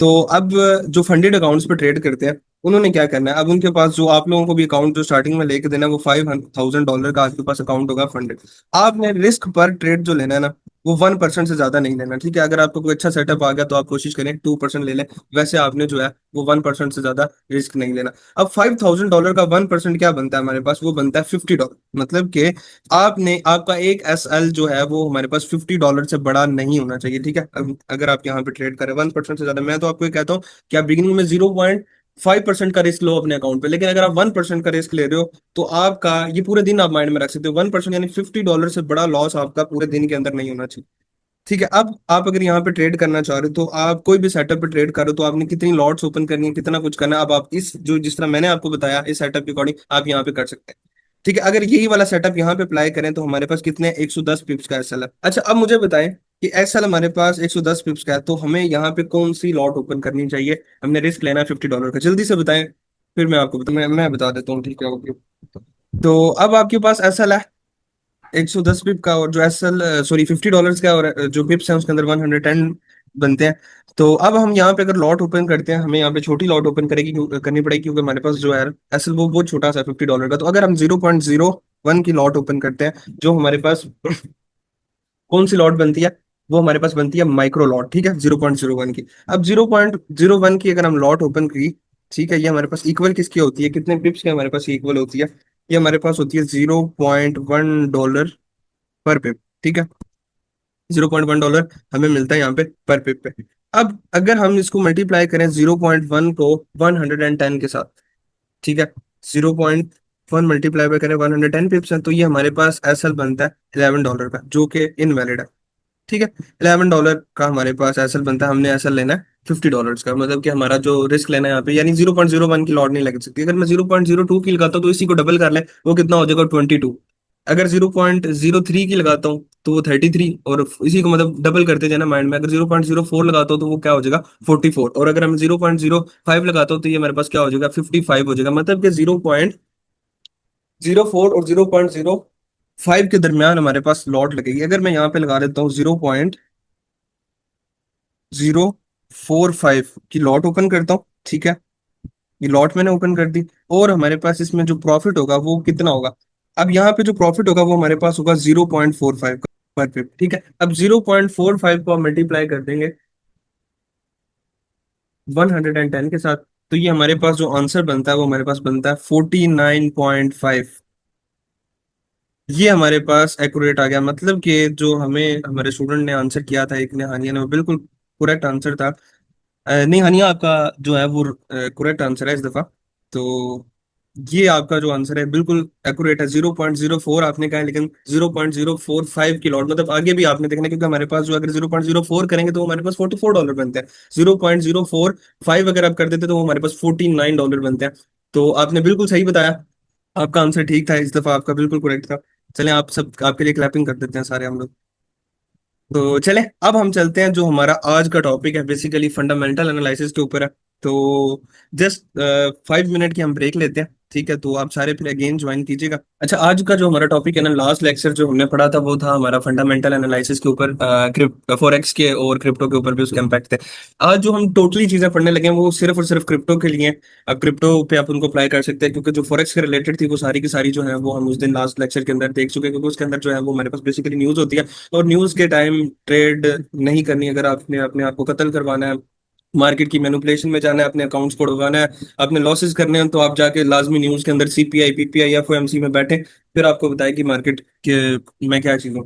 तो अब जो फंडेड अकाउंट्स पे ट्रेड करते हैं उन्होंने क्या करना है, अब उनके पास जो आप लोगों को भी अकाउंट जो स्टार्टिंग में लेके देना है वो $5,000 का आपके पास अकाउंट होगा फंडेड। आपने रिस्क पर ट्रेड जो लेना है ना, वो 1% से ज्यादा नहीं लेना, ठीक है। अगर आपको कोई अच्छा सेटअप आ गया तो आप कोशिश करें 2% ले लें, वैसे आपने जो है वो 1% से ज्यादा रिस्क नहीं लेना। अब $5,000 का 1% क्या बनता है हमारे पास, वो बनता है $50, मतलब कि आपने आपका एक एसएल जो है वो हमारे पास $50 से बड़ा नहीं होना चाहिए, ठीक है। अगर आप यहाँ पे ट्रेड करें 1% से ज्यादा, मैं तो आपको ये कहता हूँ कि आप बिगिनिंग में 0.5% का रिस्क लो अपने अकाउंट पे, लेकिन अगर आप 1% का रिस्क ले रहे हो तो आपका ये पूरे दिन आप माइंड में रख सकते हो, 1% यानी $50 से बड़ा लॉस आपका पूरे दिन के अंदर नहीं होना चाहिए, ठीक है। अब आप अगर यहाँ पे ट्रेड करना चाह रहे हो तो आप कोई भी सेटअप पे ट्रेड करो तो आपने कितनी लॉट्स ओपन करनी है, कितना कुछ करना है, अब आप इस जो जिस तरह मैंने आपको बताया इस सेटअप के अकॉर्डिंग आप यहाँ पे कर सकते हैं, ठीक है। अगर यही वाला सेटअप यहाँ पे अप्लाई करें तो हमारे पास कितने 110 पिप्स का एसएल है। अच्छा, अब मुझे बताएं कि एसएल हमारे पास 110 पिप्स का है, तो हमें यहाँ पे कौन सी लॉट ओपन करनी चाहिए, हमने रिस्क लेना है $50 का, जल्दी से बताएं, फिर मैं आपको मैं बता देता हूँ, ठीक है, ओके। तो अब आपके पास एसएल है 110 पिप का, और जो एसएल सॉरी $50 का, और जो पिप्स है उसके अंदर 110 बनते हैं। तो अब हम यहाँ पे अगर लॉट ओपन करते हैं, हमें यहाँ पे छोटी लॉट ओपन करनी पड़ेगी, क्योंकि हमारे पास जो है एसएल वो बहुत छोटा सा $50 का। तो अगर हम 0.01 की लॉट ओपन करते हैं, जो हमारे पास कौन सी लॉट बनती है, वो हमारे पास बनती है माइक्रो लॉट, ठीक है, 0.01 की। अब 0.01 की अगर हम लॉट ओपन की, ठीक है, ये हमारे पास इक्वल किसकी होती है, कितने पिप्स की हमारे पास इक्वल होती है, ये हमारे पास होती है $0.1 पर पिप, ठीक है। $0.1 हमें मिलता है यहाँ पे पर पिप पे। अब अगर हम इसको मल्टीप्लाई करें 0.1 को 110 के साथ, ठीक है, 0.1 मल्टीप्लाई बाय करें 110 पिप्स है, तो ये हमारे पास एसएल बनता है $11 का, जो कि इनवैलिड है, ठीक है। $11 का हमारे पास एसएल बनता है, हमने एसएल लेना है $50 का, मतलब कि हमारा जो रिस्क लेना है यहाँ पे, यानी 0.01 की लॉट नहीं लग सकती। अगर मैं 0.02 की लगाता हूँ तो इसी को डबल कर ले, वो कितना हो जाएगा 22। अगर 0.03 की लगाता हूँ तो वो 33, और इसी को मतलब डबल करते जाना माइंड में। अगर 0.04 लगाता हूँ तो वो क्या हो जाएगा 44, और अगर हम 0.05 लगाता हूँ तो ये हमारे पास क्या हो जाएगा 55 हो जाएगा, मतलब कि 0.04 और 0.05 फाइव के दरमियान हमारे पास लॉट लगेगी। अगर मैं यहाँ पे लगा देता हूँ 0.045 की लॉट ओपन करता हूँ, ठीक है, ये लॉट मैंने ओपन कर दी। और हमारे पास इसमें जो प्रॉफिट होगा वो कितना होगा? अब यहाँ पे जो प्रॉफिट होगा वो हमारे पास होगा 0.45 पर पिप, ठीक है। अब 0.45 को हम मल्टीप्लाई कर देंगे 110 के साथ, तो ये हमारे पास जो आंसर बनता है वो हमारे पास बनता है 49.5। ये हमारे पास एक्यूरेट आ गया, मतलब कि जो हमें हमारे स्टूडेंट ने आंसर किया था, एक ने, हानिया ने, वो बिल्कुल करेक्ट आंसर था। नहीं हानिया, आपका जो है वो करेक्ट आंसर है इस दफा। तो ये आपका जो आंसर है बिल्कुल एक्यूरेट है। 0.04 आपने कहा है, लेकिन 0.045 की लॉट, मतलब आगे भी आपने देखना है, क्योंकि हमारे पास जो अगर 0.04 करेंगे तो वो हमारे पास $44 बनते हैं। 0.045 अगर आप कर देते तो वो हमारे पास $49 बनते हैं। तो आपने बिल्कुल सही बताया, आपका आंसर ठीक था इस दफा, आपका बिल्कुल करेक्ट था। चलें, आप सब आपके लिए क्लैपिंग कर देते हैं सारे हम लोग। तो चले, अब हम चलते हैं, जो हमारा आज का टॉपिक है बेसिकली फंडामेंटल एनालिसिस के ऊपर है। तो जस्ट 5 मिनट की हम ब्रेक लेते हैं, ठीक है, तो आप सारे फिर अगेन ज्वाइन कीजिएगा। अच्छा, आज का जो हमारा टॉपिक है ना, लास्ट लेक्चर जो हमने पढ़ा था वो था हमारा फंडामेंटल एनालिसिस के ऊपर, फॉरेक्स के और क्रिप्टो के ऊपर भी उसके इम्पैक्ट थे। आज जो हम टोटली चीजें पढ़ने लगे हैं वो सिर्फ और सिर्फ क्रिप्टो के लिए हैं। अब क्रिप्टो पे आप उनको अप्लाई कर सकते हैं, क्योंकि जो फॉरेक्स के रिलेटेड थी वो सारी की सारी जो है वो हम उस दिन लास्ट लेक्चर के अंदर देख चुके हैं, क्योंकि उसके अंदर जो है वो हमारे पास बेसिकली न्यूज होती है। और न्यूज के टाइम ट्रेड नहीं करनी, अगर आपने अपने आप को कत्ल करवाना है, मार्केट की मैनिपुलेशन में जाना है, अपने अकाउंट्स को उड़वाना है, अपने लॉसेस करने हैं, तो आप जाके लाजमी न्यूज के अंदर सीपीआई, पीपीआई, एफओएमसी में बैठे, फिर आपको बताए कि मार्केट के मैं क्या चीज हूँ।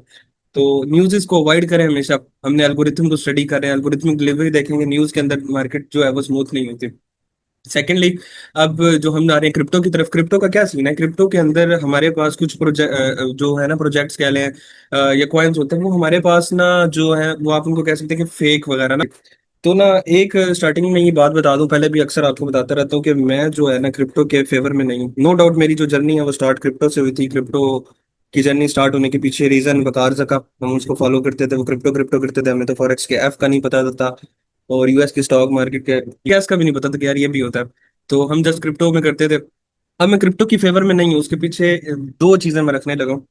तो न्यूज़ को अवॉइड करें हमेशा। हमने एल्गोरिथम को स्टडी कर रहे हैं, एल्गोरिथमिक डिलीवरी देखेंगे, न्यूज के अंदर मार्केट जो है वो स्मूथ नहीं होती। सेकेंडली, अब जो हम आ रहे हैं क्रिप्टो की तरफ, क्रिप्टो का क्या सीन है? क्रिप्टो के अंदर हमारे पास कुछ प्रोजेक्ट जो है ना, प्रोजेक्ट्स कह लें, या कॉइन्स होते हैं, वो हमारे पास ना जो है वो आप उनको कह सकते हैं कि फेक वगैरह ना। तो ना, एक स्टार्टिंग में ये बात बता दूं, पहले भी अक्सर आपको बताता रहता हूँ कि मैं जो है ना क्रिप्टो के फेवर में नहीं हूँ। नो डाउट मेरी जो जर्नी है वो स्टार्ट क्रिप्टो से हुई थी। क्रिप्टो की जर्नी स्टार्ट होने के पीछे रीजन बता सका, हम उसको फॉलो करते थे, वो क्रिप्टो क्रिप्टो करते थे, हमें तो फॉरेक्स के एफ का नहीं पता था, और यूएस की स्टॉक मार्केट के गैस का भी नहीं पता था कि यार ये भी होता है। तो हम जस्ट क्रिप्टो में करते थे। अब मैं क्रिप्टो की फेवर में नहीं हूँ, उसके पीछे दो चीजें मैं रखने लगा हूँ।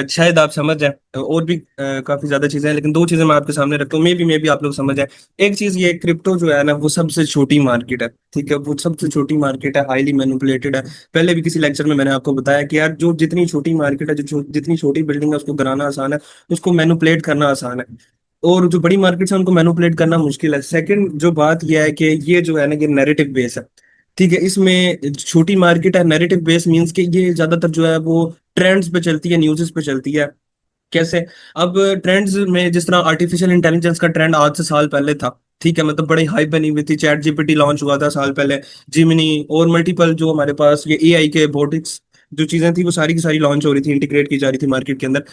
शायद आप समझ जाए, और भी काफी ज्यादा चीजें हैं, लेकिन दो चीजें मैं आपके सामने रखता हूँ, मे भी आप लोग समझ जाए। एक चीज ये, क्रिप्टो जो है ना वो सबसे छोटी मार्केट है, ठीक है, वो सबसे छोटी मार्केट है, हाईली मैनिपुलेटेड है। पहले भी किसी लेक्चर में मैंने आपको बताया कि यार जो जितनी छोटी मार्केट है, जितनी छोटी बिल्डिंग है, उसको गिराना आसान है, उसको मैनिपुलेट करना आसान है। और जो बड़ी मार्केट्स है उनको मैनिपुलेट करना मुश्किल है। सेकंड जो बात यह है कि ये जो है ना, ये नैरेटिव बेस है, ठीक है। इसमें छोटी मार्केट है, नैरेटिव बेस मींस कि ये ज्यादातर जो है वो ट्रेंड्स पे चलती है, न्यूज़ पे चलती है। कैसे? अब ट्रेंड्स में जिस तरह आर्टिफिशियल इंटेलिजेंस का ट्रेंड आज से साल पहले था, ठीक है, मतलब बड़ी हाइप बनी हुई थी, चैट जीपीटी लॉन्च हुआ था साल पहले, जिमिनी और मल्टीपल जो हमारे पास ये एआई के बोटिक्स जो चीजें थी वो सारी की सारी लॉन्च हो रही थी, इंटीग्रेट की जा रही थी मार्केट के अंदर।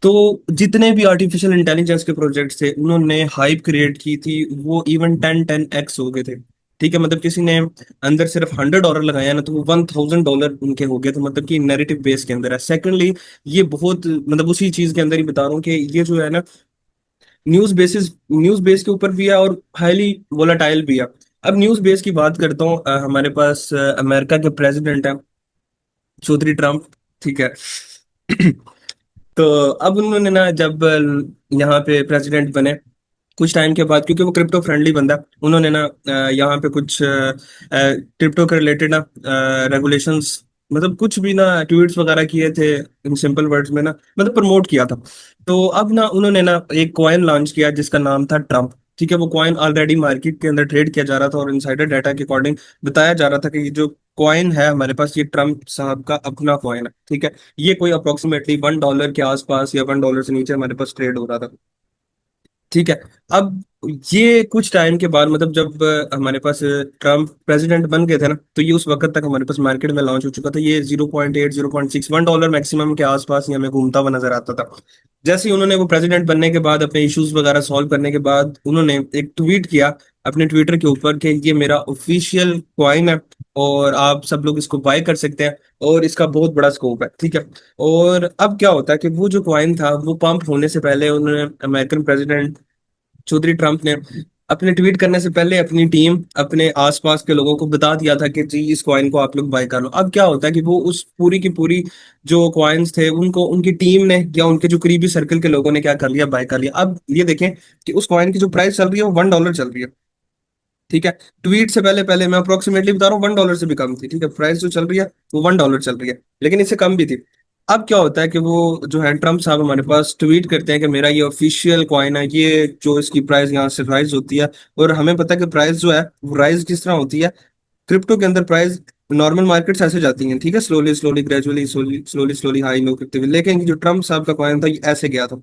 तो जितने भी आर्टिफिशियल इंटेलिजेंस के प्रोजेक्ट्स थे उन्होंने हाइप क्रिएट की थी, वो इवन 10-10x हो गए थे, ठीक है। मतलब किसी ने अंदर सिर्फ $100 लगाया ना, तो वो $1,000 उनके हो गए थे, मतलब कि नैरेटिव बेस के अंदर है। सेकेंडली, ये बहुत मतलब उसी चीज के अंदर ही बता रहा हूँ कि ये जो है ना, न्यूज बेस के ऊपर भी है और हाईली वोलाटाइल भी है। अब न्यूज बेस की बात करता हूँ, हमारे पास अमेरिका के प्रेसिडेंट है चौधरी ट्रम्प, ठीक है। तो अब उन्होंने ना, जब यहाँ पे प्रेसिडेंट बने कुछ टाइम के बाद, क्योंकि वो क्रिप्टो फ्रेंडली बंदा, उन्होंने ना यहाँ पे कुछ क्रिप्टो के रिलेटेड ना रेगुलेशंस, मतलब कुछ भी ना ट्वीट्स वगैरह किए थे, इन सिंपल वर्ड्स में ना, मतलब प्रमोट किया था। तो अब ना उन्होंने ना एक कॉइन लॉन्च किया जिसका नाम था ट्रम्प, ठीक है। वो कॉइन ऑलरेडी मार्केट के अंदर ट्रेड किया जा रहा था, और इनसाइडर डाटा के अकॉर्डिंग बताया जा रहा था कि ये जो कॉइन है हमारे पास, ये ट्रम्प साहब का अपना कॉइन है, ठीक है। ये कोई अप्रोक्सीमेटली $1 के आसपास या $1 से नीचे हमारे पास ट्रेड हो रहा था, ठीक है। अब ये कुछ टाइम के बाद, मतलब जब हमारे पास ट्रम्प प्रेसिडेंट बन गए थे ना, तो ये उस वक्त तक हमारे पास मार्केट में लॉन्च हो चुका था। ये 0.8, 0.6, $1 मैक्सिमम के आसपास ही हमें घूमता हुआ नजर आता था। जैसे ही उन्होंने वो प्रेसिडेंट बनने के बाद अपने इश्यूज वगैरह सॉल्व करने के बाद, उन्होंने एक ट्वीट किया अपने ट्विटर के ऊपर कि ये मेरा ऑफिशियल कॉइन है, और आप सब लोग इसको बाय कर सकते हैं, और इसका बहुत बड़ा स्कोप है, ठीक है। और अब क्या होता है कि वो जो कॉइन था वो पंप होने से पहले उन्होंने, अमेरिकन प्रेसिडेंट चौधरी ट्रम्प ने अपने ट्वीट करने से पहले अपनी टीम अपने आसपास के लोगों को बता दिया था कि जी इस कॉइन को आप लोग बाय कर लो। अब क्या होता है कि वो उस पूरी की पूरी जो कॉइन्स थे उनको उनकी टीम ने या उनके जो करीबी सर्कल के लोगों ने क्या कर लिया, बाय कर लिया। अब ये देखें कि उस कॉइन की जो प्राइस चल रही है वो $1 चल रही है। ठीक है, ट्वीट से पहले पहले मैं अप्रोक्सीमेटली बता रहा हूँ $1 से भी कम थी। ठीक है, प्राइस जो चल रही है वो $1 चल रही है, लेकिन इससे कम भी थी। अब क्या होता है कि वो जो है ट्रम्प साहब हमारे पास ट्वीट करते हैं कि मेरा ये ऑफिशियल कॉइन है, ये जो इसकी प्राइस यहाँ से राइज होती है। और हमें पता है कि प्राइस जो है वो राइज किस तरह होती है। क्रिप्टो के अंदर प्राइस नॉर्मल मार्केट्स ऐसे जाती हैं, ठीक है, slowly slowly gradually slowly slowly slowly high low करते हुए, लेकिन जो ट्रम्प साहब का कॉइन था ये ऐसे गया था।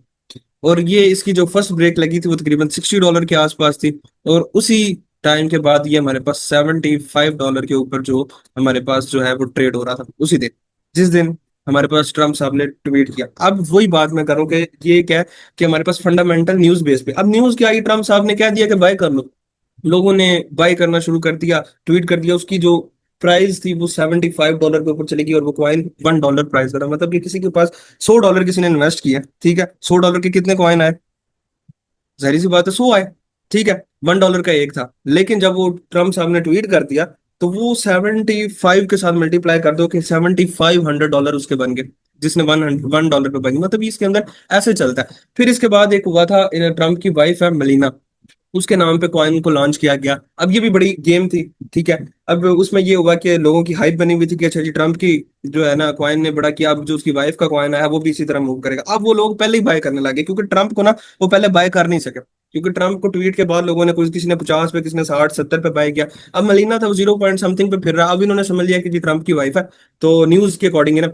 और ये इसकी जो फर्स्ट ब्रेक लगी थी वो तकरीबन $60 के आसपास थी। और उसी टाइम के बाद ये हमारे पास $75 के ऊपर जो हमारे पास जो है वो ट्रेड हो रहा था उसी दिन, जिस दिन हमारे पास ट्रम्प साहब ने ट्वीट किया। अब वही बात मैं करूं कि ये क्या है कि हमारे पास फंडामेंटल न्यूज बेस पे अब न्यूज क्या आई, ट्रम्प साहब ने कह दिया कि बाय कर लो। लोगों ने बाय करना शुरू कर दिया, ट्वीट कर दिया। उसकी जो प्राइस थी वो $75 के ऊपर चलेगी और वो कॉइन $1 प्राइस का था। मतलब कि किसी के पास $100 किसी ने इन्वेस्ट किया, ठीक है, $100 के कितने कॉइन आए? जाहिर सी बात है 100 आए। ठीक है, $1 का एक था, लेकिन जब वो ट्रम्प साहब ने ट्वीट कर दिया तो वो 75 के साथ मल्टीप्लाई कर दो कि $7500 उसके बन गए, जिसने $1 पे बनी। मतलब इसके अंदर ऐसे चलता है। फिर इसके बाद एक हुआ था, ट्रम्प की वाइफ है मलीना, उसके नाम पे कॉइन को लॉन्च किया गया। अब ये भी बड़ी गेम थी। ठीक है, अब उसमें ये हुआ कि लोगों की हाइप बनी हुई थी कि अच्छा जी ट्रम्प की जो है ना कॉइन ने बड़ा किया, अब जो उसकी वाइफ का कॉइन है वो भी इसी तरह मूव करेगा। अब वो लोग पहले ही बाय करने लगे, क्योंकि ट्रम्प को ना वो पहले बाय कर नहीं सके, क्योंकि ट्रम्प को ट्वीट के बाद लोगों ने कुछ, किसी ने 50 पे, किसी ने 60 70 पे बाय किया। अब मलीना था वो 0 पॉइंट समथिंग पे फिर रहा। अब इन्होंने समझ लिया कि जी ट्रम्प की वाइफ है, तो न्यूज के अकॉर्डिंग है ना,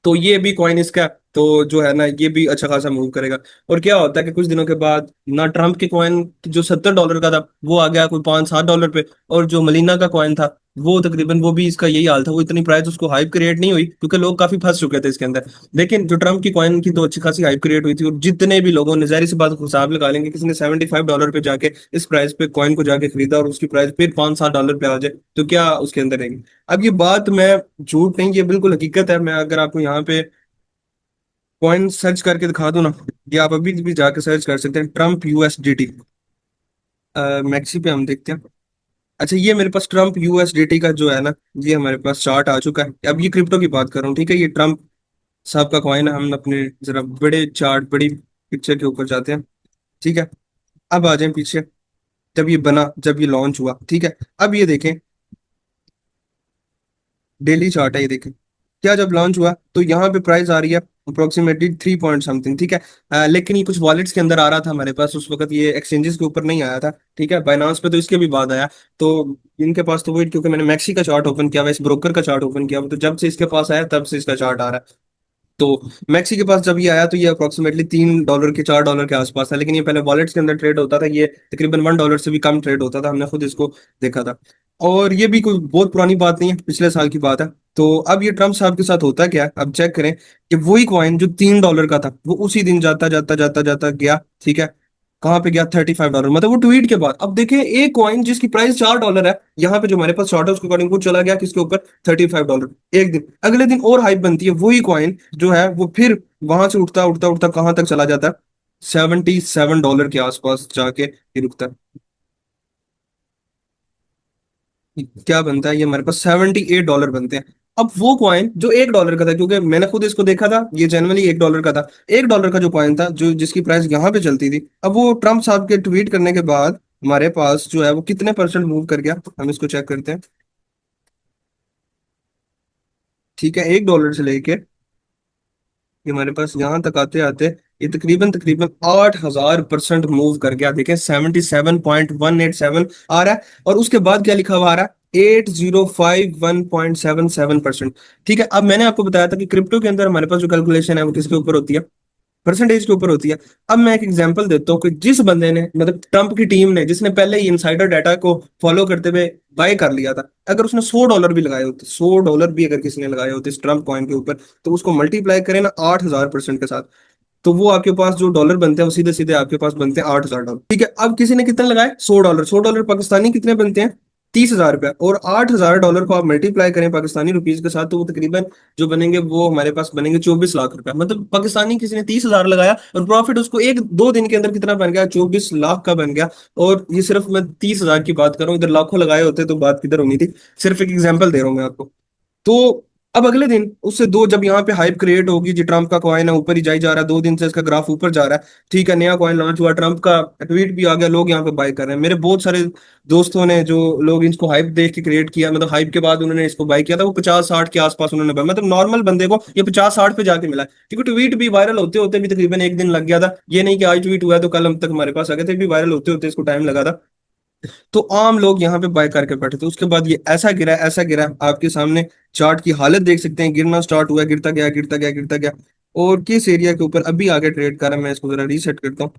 तो ये भी कॉइन इसका, तो जो है ना ये भी अच्छा खासा मूव करेगा। और क्या होता है कि कुछ दिनों के बाद ना ट्रम्प के कॉइन जो $70 का था वो आ गया कोई $5 7 पे, और जो मलीना का कॉइन था वो तकरीबन वो भी इसका यही हाल था। वो इतनी प्राइस उसको हाइप क्रिएट नहीं हुई क्योंकि लोग काफी फंस चुके थे इसके अंदर। लेकिन जो ट्रम्प की कॉइन की तो अच्छी खासी हाइप क्रिएट हुई थी, और जितने भी लोगों ने, जाहिर सी बात को हिसाब लगा लेंगे, किसी ने $75 पे जाके इस प्राइस पे कॉइन को जाके खरीदा और उसकी प्राइस फिर 5 7 डॉलर पे आ जाए तो क्या उसके अंदर रहेंगे। अब ये बात मैं झूठ नहीं, ये बिल्कुल हकीकत है। मैं अगर आपको यहाँ पे कॉइन सर्च करके दिखा दूं ना, ये आप अभी भी जाके सर्च कर सकते हैं, ट्रम्प यूएसडीटी। मैक्सी पे हम देखते हैं। अच्छा, ये मेरे पास ट्रम्प यूएसडीटी का जो है ना, ये हमारे पास चार्ट आ चुका है। अब ये क्रिप्टो की बात कर रहा हूँ, ठीक है, ये ट्रम्प साहब का कॉइन है। हम अपने जरा बड़े चार्ट, बड़ी पिक्चर के ऊपर जाते हैं। ठीक है, अब आ जाए पीछे, जब ये बना, जब ये लॉन्च हुआ, ठीक है, अब ये देखें, डेली चार्ट है, ये देखें क्या, जब लॉन्च हुआ तो यहाँ पे प्राइस आ रही है अप्रोक्सीमेटली 3 पॉइंट समथिंग। ठीक है, लेकिन ये कुछ वॉलेट्स के अंदर आ रहा था हमारे पास उस वक्त, ये एक्सचेंजेस के ऊपर नहीं आया था। ठीक है, बाइनांस पे तो इसके भी बाद आया। तो इनके पास तो वेट, क्योंकि मैंने मैक्सी का चार्ट ओपन किया हुआ है, इस ब्रोकर का चार्ट ओपन किया हुआ है, तो जब से इसके पास आया तब से इसका चार्ट आ रहा है। तो मैक्सी के पास जब ये आया तो ये अप्रोक्सीमेटली $3 के $4 के आसपास था, लेकिन ये पहले वॉलेट्स के अंदर ट्रेड होता था, ये तकरीबन $1 से भी कम ट्रेड होता था। हमने खुद इसको देखा था। और ये भी कोई बहुत पुरानी बात नहीं है, पिछले साल की बात है। तो अब ये ट्रम्प साहब के साथ होता क्या है, अब चेक करें कि वही कॉइन जो $3 का था वो उसी दिन जाता जाता जाता जाता गया। ठीक है, कहाँ पे गया? $35। मतलब वो ट्वीट के बाद, अब देखें एक कॉइन जिसकी प्राइस $4 है, यहाँ पे जो हमारे पास शॉर्ट है उसके अकॉर्डिंग वो चला गया किसके ऊपर? $35। एक दिन, अगले दिन और हाइप बनती है, वही कॉइन जो है वो फिर वहां से उठता उठता उठता कहाँ तक चला जाता है? $77 के आसपास जाके ये रुकता है। क्या बनता है? ये हमारे पास $78 बनते हैं। अब वो कॉइन जो $1 का था, क्योंकि मैंने खुद इसको देखा था, ये जनरली $1 का था। $1 का जो कॉइन था, जो जिसकी प्राइस यहाँ पे चलती थी, अब वो ट्रम्प साहब के ट्वीट करने के बाद हमारे पास जो है वो कितने परसेंट मूव कर गया, हम इसको चेक करते हैं। ठीक है, $1 से लेके ये हमारे पास यहाँ तक आते आते ये तकरीबन तकरीबन 8000% मूव कर गया। देखें 77.187 आ रहा है, और उसके बाद क्या लिखा हुआ आ रहा है? 8051.77%। ठीक है, अब मैंने आपको बताया था कि क्रिप्टो के अंदर हमारे पास जो कैलकुलेशन है वो किसके ऊपर होती है? परसेंटेज के ऊपर होती है। अब मैं एक एग्जांपल देता हूँ कि जिस बंदे ने, मतलब ट्रम्प की टीम ने, जिसने पहले ही इनसाइडर डाटा को फॉलो करते हुए बाय कर लिया था, अगर उसने $100 भी लगाए होते, $100 भी अगर किसी ने लगाए होते इस ट्रम्प कॉइन के ऊपर, तो उसको मल्टीप्लाई करें ना 8000% के साथ, तो वो आपके पास जो डॉलर बनते हैं वो सीधे सीधे आपके पास बनते हैं $8000। ठीक है, अब किसी ने कितने लगाए? $100। $100 पाकिस्तानी कितने बनते हैं? 30,000 रुपया, और $8,000 को आप मल्टीप्लाई करें पाकिस्तानी रुपीज के साथ, तो वो तकरीबन जो बनेंगे वो हमारे पास बनेंगे 24 लाख रुपया। मतलब पाकिस्तानी किसी ने 30,000 लगाया और प्रॉफिट उसको 1-2 दिन के अंदर कितना बन गया, 24 लाख का बन गया। और ये सिर्फ मैं 30,000 की बात कर रहा हूँ, इधर लाखों लगाए होते तो बात किधर होनी थी। सिर्फ एक एग्जाम्पल दे रहा हूँ मैं आपको। तो अब अगले दिन उससे दो, जब यहाँ पे हाइप क्रिएट होगी जी, ट्रम्प का कॉइन है ऊपर ही जाई जा रहा है, 2 दिन से इसका ग्राफ ऊपर जा रहा है, ठीक है, नया कॉइन लॉन्च हुआ, ट्रम्प का ट्वीट भी आ गया, लोग यहाँ पे बाय कर रहे हैं। मेरे बहुत सारे दोस्तों ने, जो लोग इसको हाइप देख के क्रिएट किया, मतलब हाइप के बाद उन्होंने इसको बाय किया था, वो 50-60 के आसपास उन्होंने बाय, मतलब नॉर्मल बंदे को ये 50-60 पे जाके मिला है। क्योंकि ट्वीट भी वायरल होते होते भी तकरीबन एक दिन लग गया था, ये नहीं कि आज ट्वीट हुआ है तो कल हम तक हमारे पास आ गए थे, भी वायरल होते होते इसको टाइम लगा था। तो आम लोग यहाँ पे बाय करके बैठे थे। उसके बाद ये ऐसा गिरा, ऐसा गिरा, आपके सामने चार्ट की हालत देख सकते हैं, गिरना स्टार्ट हुआ, गिरता गया, गिरता गया, गिरता गया, और किस एरिया के ऊपर अभी आगे ट्रेड कर रहा है, मैं इसको जरा रीसेट करता हूँ।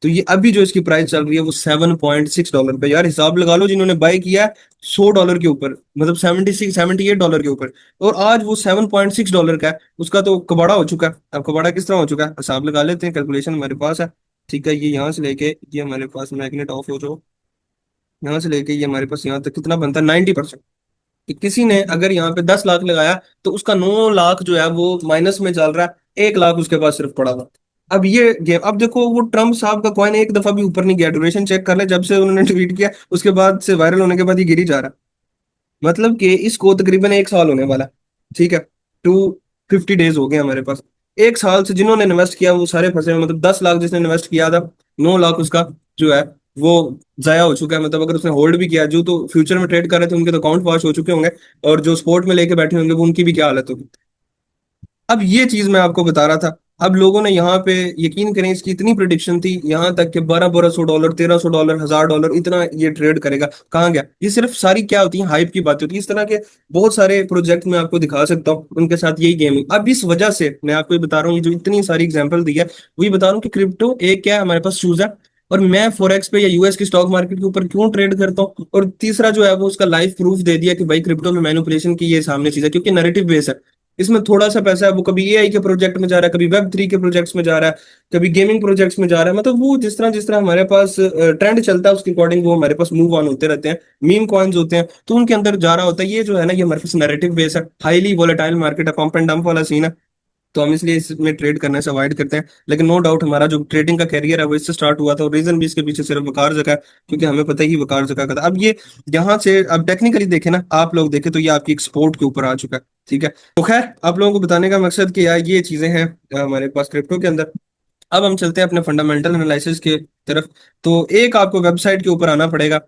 तो ये अभी जो इसकी प्राइस चल रही है वो $7.6 पे। यार हिसाब लगा लो, जिन्होंने बाय किया है $100 के ऊपर, मतलब 78 के ऊपर, और आज वो $7.6 का है, उसका तो कबाड़ा हो चुका है। अब कबाड़ा किस तरह हो चुका है, हिसाब लगा लेते हैं, कैलकुलेशन हमारे पास है। ठीक है, ये यहाँ से लेके ये हमारे पास मैग्नेट ऑफ हो जाओ, यहाँ से लेके ये हमारे पास यहाँ तक कितना बनता है, 90%। कि किसी ने अगर यहाँ पे 10 लाख लगाया, तो उसका 9 लाख जो है वो माइनस में चल रहा है, 1 लाख उसके पास सिर्फ पड़ा था। अब ये गेम, अब देखो वो ट्रम्प साहब का कॉइन एक दफा भी ऊपर नहीं गया, ड्यूरेशन चेक कर ले, जब से उन्होंने ट्वीट किया उसके बाद से, वायरल होने के बाद ये गिर ही जा रहा है। मतलब कि इसको तकरीबन 1 साल होने वाला है, ठीक है, 250 डेज हो गए हमारे पास। 1 साल से जिन्होंने इन्वेस्ट किया वो सारे फंसे हुए, मतलब 10 लाख जिसने इन्वेस्ट किया था, 9 लाख उसका जो है वो जाया हो चुका है। मतलब अगर उसने होल्ड भी किया, जो तो फ्यूचर में ट्रेड कर रहे थे उनके तो अकाउंट वॉश हो चुके होंगे, और जो स्पोर्ट में लेके बैठे होंगे वो उनकी भी क्या हालत होगी। अब ये चीज मैं आपको बता रहा था। अब लोगों ने यहाँ पे, यकीन करें, इसकी इतनी प्रिडिक्शन थी यहाँ तक कि 1200-1200 डॉलर, $1,300, $1,000, इतना ये ट्रेड करेगा। कहाँ गया ये? सिर्फ सारी क्या होती है, हाइप की बातें होती है। इस तरह के बहुत सारे प्रोजेक्ट मैं आपको दिखा सकता हूँ, उनके साथ यही गेम है। अब इस वजह से मैं आपको ये बता रहा हूँ, ये जो इतनी सारी एग्जाम्पल दी है, वही बता रहा हूँ कि क्रिप्टो एक क्या है, हमारे पास शूज है। और मैं फॉरेक्स पे या यूएस की स्टॉक मार्केट के ऊपर क्यों ट्रेड करता हूँ, और तीसरा जो है वो उसका लाइव प्रूफ दे दिया कि भाई क्रिप्टो में मैनिपुलेशन की ये सामने चीज है, क्योंकि नैरेटिव बेस है। इसमें थोड़ा सा पैसा है, वो कभी एआई के प्रोजेक्ट में जा रहा है, कभी वेब 3 के प्रोजेक्ट्स में जा रहा है, कभी गेमिंग प्रोजेक्ट्स में जा रहा है। मतलब वो जिस तरह जिस तरह हमारे पास ट्रेंड चलता है उसके अकॉर्डिंग वो हमारे पास मूव ऑन होते रहते हैं। मीम कॉइन्स होते हैं तो उनके अंदर जा रहा होता है। ये जो है ना, ये हमारे पास नैरेटिव बेस है, हाईली वोलेटाइल मार्केट है, पंप एंड डंप वाला सीन है। तो हम इसलिए इसमें ट्रेड करने से अवॉइड करते हैं। लेकिन नो डाउट हमारा जो ट्रेडिंग का कैरियर है वो इससे स्टार्ट हुआ था, और रीजन भी इसके पीछे सिर्फ वकार जका है, क्योंकि हमें पता ही वकार जका का था। अब ये यहाँ से अब टेक्निकली देखे ना, आप लोग देखे तो ये आपकी एक्सपोर्ट के ऊपर आ चुका है, ठीक है। तो खैर, आप लोगों को बताने का मकसद कि यार ये चीजें हैं हमारे पास क्रिप्टो के अंदर। अब हम चलते हैं अपने फंडामेंटल एनालिसिस के तरफ। तो एक आपको वेबसाइट के ऊपर आना पड़ेगा,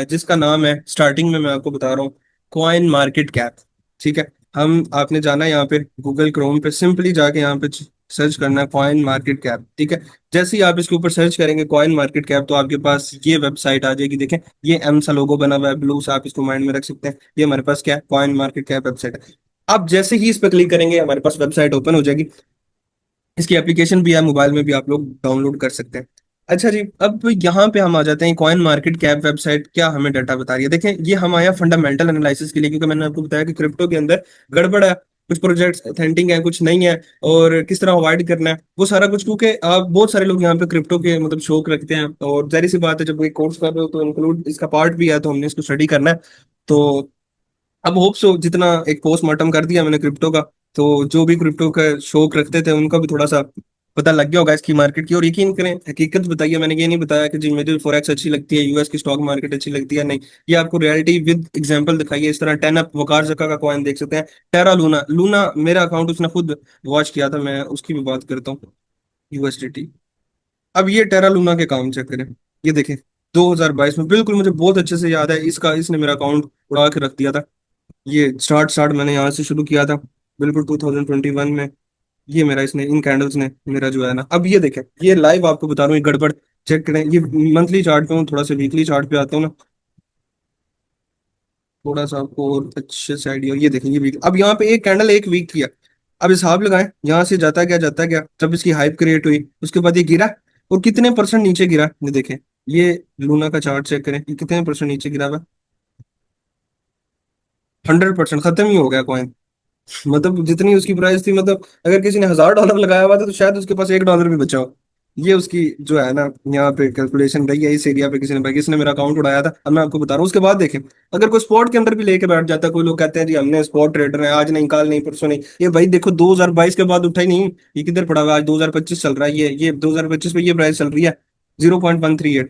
जिसका नाम है, स्टार्टिंग में मैं आपको बता रहा हूँ, कॉइन मार्केट कैप, ठीक है। हम आपने जाना है यहाँ पे गूगल क्रोम पे, सिंपली जाके यहाँ पे सर्च करना है कॉइन मार्केट कैप, ठीक है। जैसे ही आप इसके ऊपर सर्च करेंगे कॉइन मार्केट कैप, तो आपके पास ये वेबसाइट आ जाएगी। देखें, ये एम सा लोगो बना हुआ है ब्लू सा, आप इसको माइंड में रख सकते हैं। ये हमारे पास क्या है, कॉइन मार्केट कैप वेबसाइट है। आप जैसे ही इस पर क्लिक करेंगे हमारे पास वेबसाइट ओपन हो जाएगी। इसकी एप्लीकेशन भी है, मोबाइल में भी आप लोग डाउनलोड कर सकते हैं। अच्छा जी, अब यहाँ पे हम आ जाते हैं, कॉइन मार्केट कैप वेबसाइट क्या हमें डाटा बता रही है। देखें, ये हम आया फंडामेंटल एनालिसिस के लिए, क्योंकि मैंने आपको बताया कि क्रिप्टो के अंदर गड़बड़ है, कुछ प्रोजेक्ट्स ऑथेंटिक है, कुछ नहीं है, और किस तरह अवॉइड करना है वो सारा कुछ। क्योंकि आप बहुत सारे लोग यहाँ पे क्रिप्टो के मतलब शौक रखते हैं, और जाहिर सी बात है जब कोई कोर्स कर रहे हो तो इंक्लूड इसका पार्ट भी है, तो हमने इसको स्टडी करना है। तो अब होप सो, जितना एक पोस्टमार्टम कर दिया मैंने क्रिप्टो का, तो जो भी क्रिप्टो का शौक रखते थे उनका भी थोड़ा सा पता लग गया होगा इसकी मार्केट की। और यकीन करें, हकीकत बताइए, मैंने ये नहीं बताया कि जी मुझे फॉरेक्स अच्छी लगती है, यूएस की स्टॉक मार्केट अच्छी लगती है, नहीं। ये आपको रियलिटी विद एग्जांपल दिखाई है। इस तरह 10 अप वकार जका का कॉइन देख सकते हैं। टेरा लूना, लूना मेरा अकाउंट उसने खुद वॉच किया था, मैं उसकी भी बात करता हूँ, यूएसडीटी। अब ये टेरा लूना के काम चेक करें, ये देखें, 2022 में, बिल्कुल मुझे बहुत अच्छे से याद है, इसका इसने मेरा अकाउंट उड़ा के रख दिया था। ये स्टार्ट स्टार्ट मैंने यहाँ से शुरू किया था, बिल्कुल 2021 में। ये मेरा इसने, इन कैंडल्स ने मेरा जो है ना, अब ये देखें, ये लाइव आपको बता रहा हूँ, ये गड़बड़ चेक करें। ये मंथली चार्ट पे हूँ, थोड़ा सा वीकली चार्ट पे आता हूँ ना, थोड़ा सा आपको और अच्छे से आइडिया। ये देखें, ये वीक, अब यहाँ पे एक कैंडल एक वीक किया। अब हिसाब लगाएं, यहाँ से जाता गया, जाता गया, जब इसकी हाइप क्रिएट हुई उसके बाद ये गिरा, और कितने परसेंट नीचे गिरा ये देखें। ये लूना का चार्ट चेक करें, ये कितने परसेंट नीचे गिरा हुआ, 100%, खत्म ही हो गया कॉइन। मतलब जितनी उसकी प्राइस थी, मतलब अगर किसी ने $1,000 लगाया हुआ था तो शायद उसके पास $1 भी बचा हो। ये उसकी जो है ना, यहाँ पे कैलकुलेशन रही है, इस एरिया पे किसी ने भाई किसने मेरा अकाउंट उड़ाया था। अब मैं आपको बता रहा हूँ, उसके बाद देखें, अगर कोई स्पॉट के अंदर भी लेके बैठ जाता है, कोई लोग कहते हैं जी हमने स्पॉट ट्रेडर है, आज नहीं कल नहीं परसों नहीं, ये भाई देखो 2022 के बाद उठा ही नहीं, ये किधर पड़ा हुआ है? आज 2025 चल रहा है, ये 2025 पे ये प्राइस चल रही है 0.138।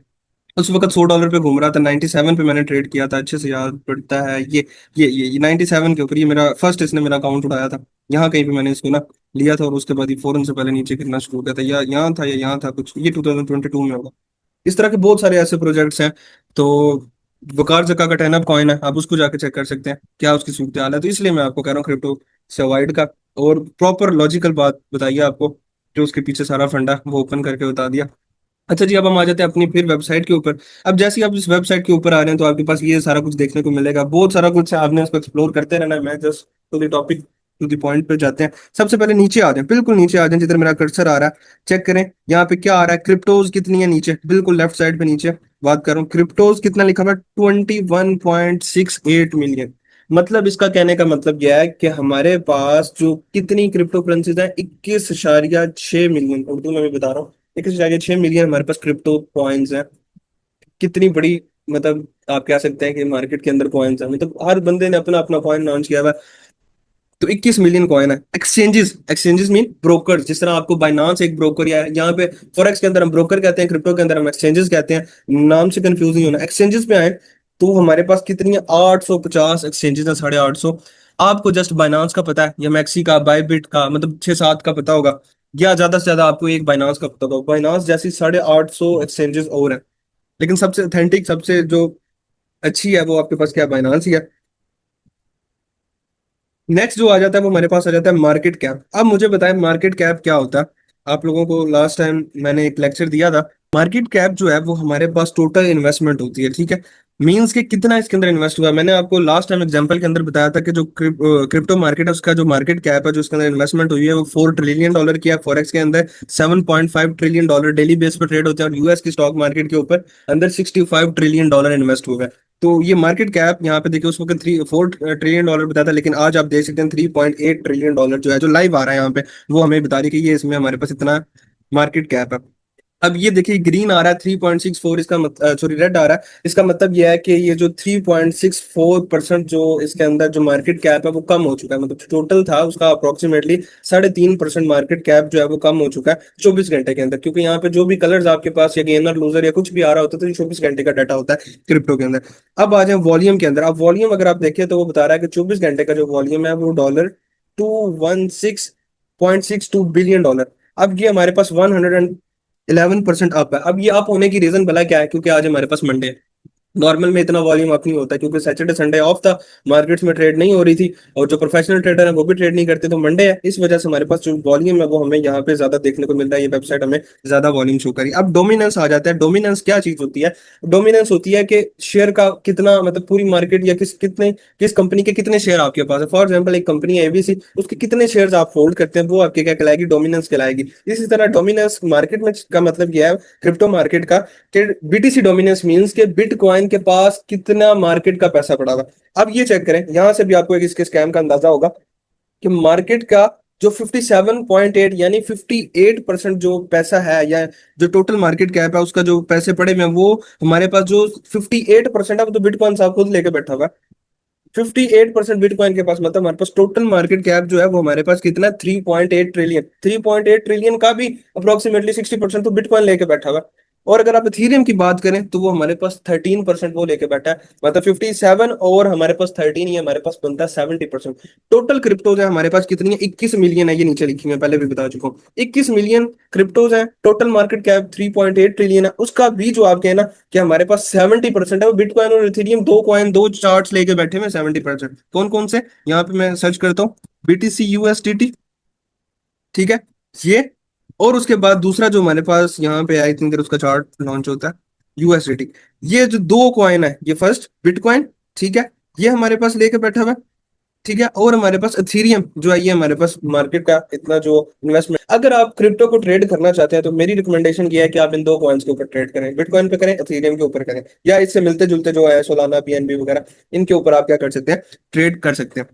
उस वक्त $100 पे घूम रहा था, 97 पे मैंने ट्रेड किया था, अच्छे से याद पड़ता है ये 97 के ऊपर, ये मेरा फर्स्ट, इसने मेरा अकाउंट उठाया था, यहाँ कहीं पे मैंने इसको ना लिया था, और उसके बाद ये फौरन से पहले नीचे गिरना शुरू हो गया था, या यहाँ था या यहाँ था कुछ, ये 2022 में होगा। इस तरह के बहुत सारे ऐसे प्रोजेक्ट्स हैं। तो वकार जका का टैनअप कॉइन है, आप उसको जाके चेक कर सकते हैं क्या उसकी सूरत हाल है। तो इसलिए मैं आपको कह रहा हूँ क्रिप्टो से अवॉइड का, और प्रॉपर लॉजिकल बात बताइए आपको, जो उसके पीछे सारा फंडा वो ओपन करके बता दिया। अच्छा जी, अब हम आ जाते हैं अपनी फिर वेबसाइट के ऊपर। अब जैसे ही आप इस वेबसाइट के ऊपर आ रहे हैं, तो आपके पास ये सारा कुछ देखने को मिलेगा, बहुत सारा कुछ है, आपने उसको एक्सप्लोर करते रहना है। मैं just to the topic, to the point पे जाते हैं। सबसे पहले नीचे आ जाए, बिल्कुल नीचे आ जाए, जिधर मेरा कर्सर आ रहा है, चेक करें यहाँ पे क्या आ रहा है, क्रिप्टोज कितनी है नीचे, बिल्कुल लेफ्ट साइड पे नीचे बात कर रहा हूँ, क्रिप्टोज कितना लिखा हुआ है, 21.68 मिलियन। मतलब इसका कहने का मतलब यह है कि हमारे पास जो कितनी क्रिप्टो करेंसीज है, 21.6 मिलियन, उर्दू में भी बता रहा हूँ, 21.6 मिलियन हमारे पास क्रिप्टो कॉइन्स हैं। कितनी बड़ी, मतलब आप कह सकते हैं कि मार्केट के अंदर कॉइन्स हैं, मतलब हर बंदे ने अपना अपना कॉइन लॉन्च किया हुआ है। तो 21 मिलियन कॉइन है। एक्सचेंजेस, एक्सचेंजेस मीन ब्रोकर, जिस तरह आपको बाइनांस एक ब्रोकर, या यहाँ पे फॉरेक्स के अंदर हम ब्रोकर कहते हैं, क्रिप्टो के अंदर हम एक्सचेंजेस कहते हैं, नाम से कंफ्यूज नहीं होना। एक्सचेंजेस पे आए तो हमारे पास कितनी है, 850 एक्सचेंजेस है, 850। आपको जस्ट बाइनांस का पता है, या मैक्सी का, बायबिट का, मतलब 6-7 का पता होगा, या ज्यादा से ज्यादा आपको एक बाइनांस का पता होगा। बाइनांस जैसी 850 एक्सचेंजेस और है, लेकिन सबसे ऑथेंटिक, सबसे जो अच्छी है, वो आपके पास क्या है, बाइनांस ही है। नेक्स्ट जो आ जाता है, वो हमारे पास आ जाता है मार्केट कैप। अब मुझे बताएं मार्केट कैप क्या होता है। आप लोगों को लास्ट टाइम मैंने एक लेक्चर दिया था। मार्केट कैप जो है वो हमारे पास टोटल इन्वेस्टमेंट होती है, ठीक है। मींस के कितना इसके अंदर इन्वेस्ट हुआ है। मैंने आपको लास्ट टाइम एग्जांपल के अंदर बताया था कि जो क्रिप्टो मार्केट है, उसका जो मार्केट कैप है, जो उसके अंदर इन्वेस्टमेंट हुई है, वो $4 ट्रिलियन की है। फॉरेक्स के अंदर $7.5 ट्रिलियन डेली बेस पर ट्रेड होते हैं, और यूएस की स्टॉक मार्केट के ऊपर अंदर $65 ट्रिलियन इन्वेस्ट हुए हैं। तो ये मार्केट कैप यहाँ पे देखिए, उस वक्त 4 ट्रिलियन बताया था, लेकिन आज आप देख सकते हैं $3.8 ट्रिलियन जो है, जो लाइव आ रहा है यहाँ पे, वो हमें बता रही है कि ये इसमें हमारे पास इतना मार्केट कैप है। अब ये देखिए ग्रीन आ रहा है 3.64, इसका सॉरी रेड आ रहा है, इसका मतलब ये है कि ये जो 3.64% जो इसके अंदर जो मार्केट कैप है वो कम हो चुका है। मतलब टोटल था उसका अप्रोक्सीमेटली 3.5% मार्केट कैप जो है वो कम हो चुका है 24 घंटे के अंदर। क्योंकि यहाँ पे जो भी कलर्स आपके पास, या गेनर लूजर या कुछ भी आ रहा होता है, तो ये 24 घंटे का डाटा होता है क्रिप्टो के अंदर। अब आ जाए वॉल्यूम के अंदर। अब वॉल्यूम अगर आप देखें, तो वो बता रहा है कि 24 घंटे का जो वॉल्यूम है वो $216.62 बिलियन। अब ये हमारे पास 11% अप है। अब ये अप होने की रीजन भला क्या है, क्योंकि आज हमारे पास मंडे है। नॉर्मल में इतना वॉल्यूम अप नहीं होता, क्योंकि सैटरडे संडे ऑफ था, मार्केट्स में ट्रेड नहीं हो रही थी, और जो प्रोफेशनल ट्रेडर है वो भी ट्रेड नहीं करते, तो मंडे है, इस वजह से हमारे पास जो वॉल्यूम है वो हमें यहाँ पे ज्यादा देखने को मिल रहा है। ये वेबसाइट हमें ज्यादा वॉल्यूम शो करी। अब डोमिनेंस आ जाता है। डोमिनेंस क्या चीज होती है? डोमिनेंस होती है कि शेयर का कितना, मतलब पूरी मार्केट या किस कंपनी के कितने शेयर आपके पास है। फॉर एग्जाम्पल एक कंपनी है एबीसी, उसके कितने शेयर आप होल्ड करते हैं, वो आपके क्या कहलाएगी, डोमिनेंस कहलाएगी। इसी तरह डोमिनेंस मार्केट में का मतलब यह है, क्रिप्टो मार्केट का, कि बीटीसी डोमिनेंस मींस के बिटकॉइन के पास कितना मार्केट का पैसा पड़ा हुआ। अब ये चेक करें, यहां से भी आपको एक इसके स्कैम का अंदाजा होगा कि मार्केट का जो 57.8 यानी 58% जो पैसा है, या जो टोटल मार्केट कैप है उसका जो पैसे पड़े हुए हैं, वो हमारे पास जो 58% है, वो तो बिटकॉइन साहब खुद लेके बैठा हुआ है। 58% बिटकॉइन के पास, मतलब हमारे पास टोटल मार्केट कैप जो है वो हमारे पास कितना है, 3.8 ट्रिलियन। 3.8 ट्रिलियन का भी अप्रोक्सीमेटली 60% तो बिटकॉइन लेके बैठा हुआ है। और अगर आप इथीरियम की बात करें, तो वो हमारे पास 13% वो लेके बैठा है। मतलब 57 और हमारे पास 13, ये हमारे पास बनता है 70%। टोटल क्रिप्टोज है हमारे पास कितनी है, 21 मिलियन है, ये नीचे लिखी मैं पहले भी बता चुका हूँ। 21 मिलियन क्रिप्टोज है, टोटल मार्केट कैप 3.8 ट्रिलियन है। उसका भी जो आप कहना कि हमारे पास 70% है, वो बिटकॉइन और इथेरियम, दो कॉइन, दो चार्ट्स लेके बैठे हुए 70%। कौन कौन से, यहाँ पे मैं सर्च करता हूँ, बीटीसी यूएसडीटी, ठीक है, ये। और उसके बाद दूसरा जो हमारे पास यहाँ पे आई थिंक उसका चार्ट लॉन्च होता है, यूएसडीटी। ये जो दो कॉइन है, ये फर्स्ट बिटकॉइन, ठीक है, ये हमारे पास लेके बैठा हुआ है, ठीक है। और हमारे पास इथेरियम जो है, ये हमारे पास मार्केट का इतना जो इन्वेस्टमेंट। अगर आप क्रिप्टो को ट्रेड करना चाहते हैं, तो मेरी रिकमेंडेशन ये है कि आप इन दो कॉइन्स के ऊपर ट्रेड करें, बिटकॉइन पे करें, इथेरियम के ऊपर करें, या इससे मिलते जुलते जो है सोलाना, बीएनबी वगैरह, इनके ऊपर आप क्या कर सकते हैं, ट्रेड कर सकते हैं।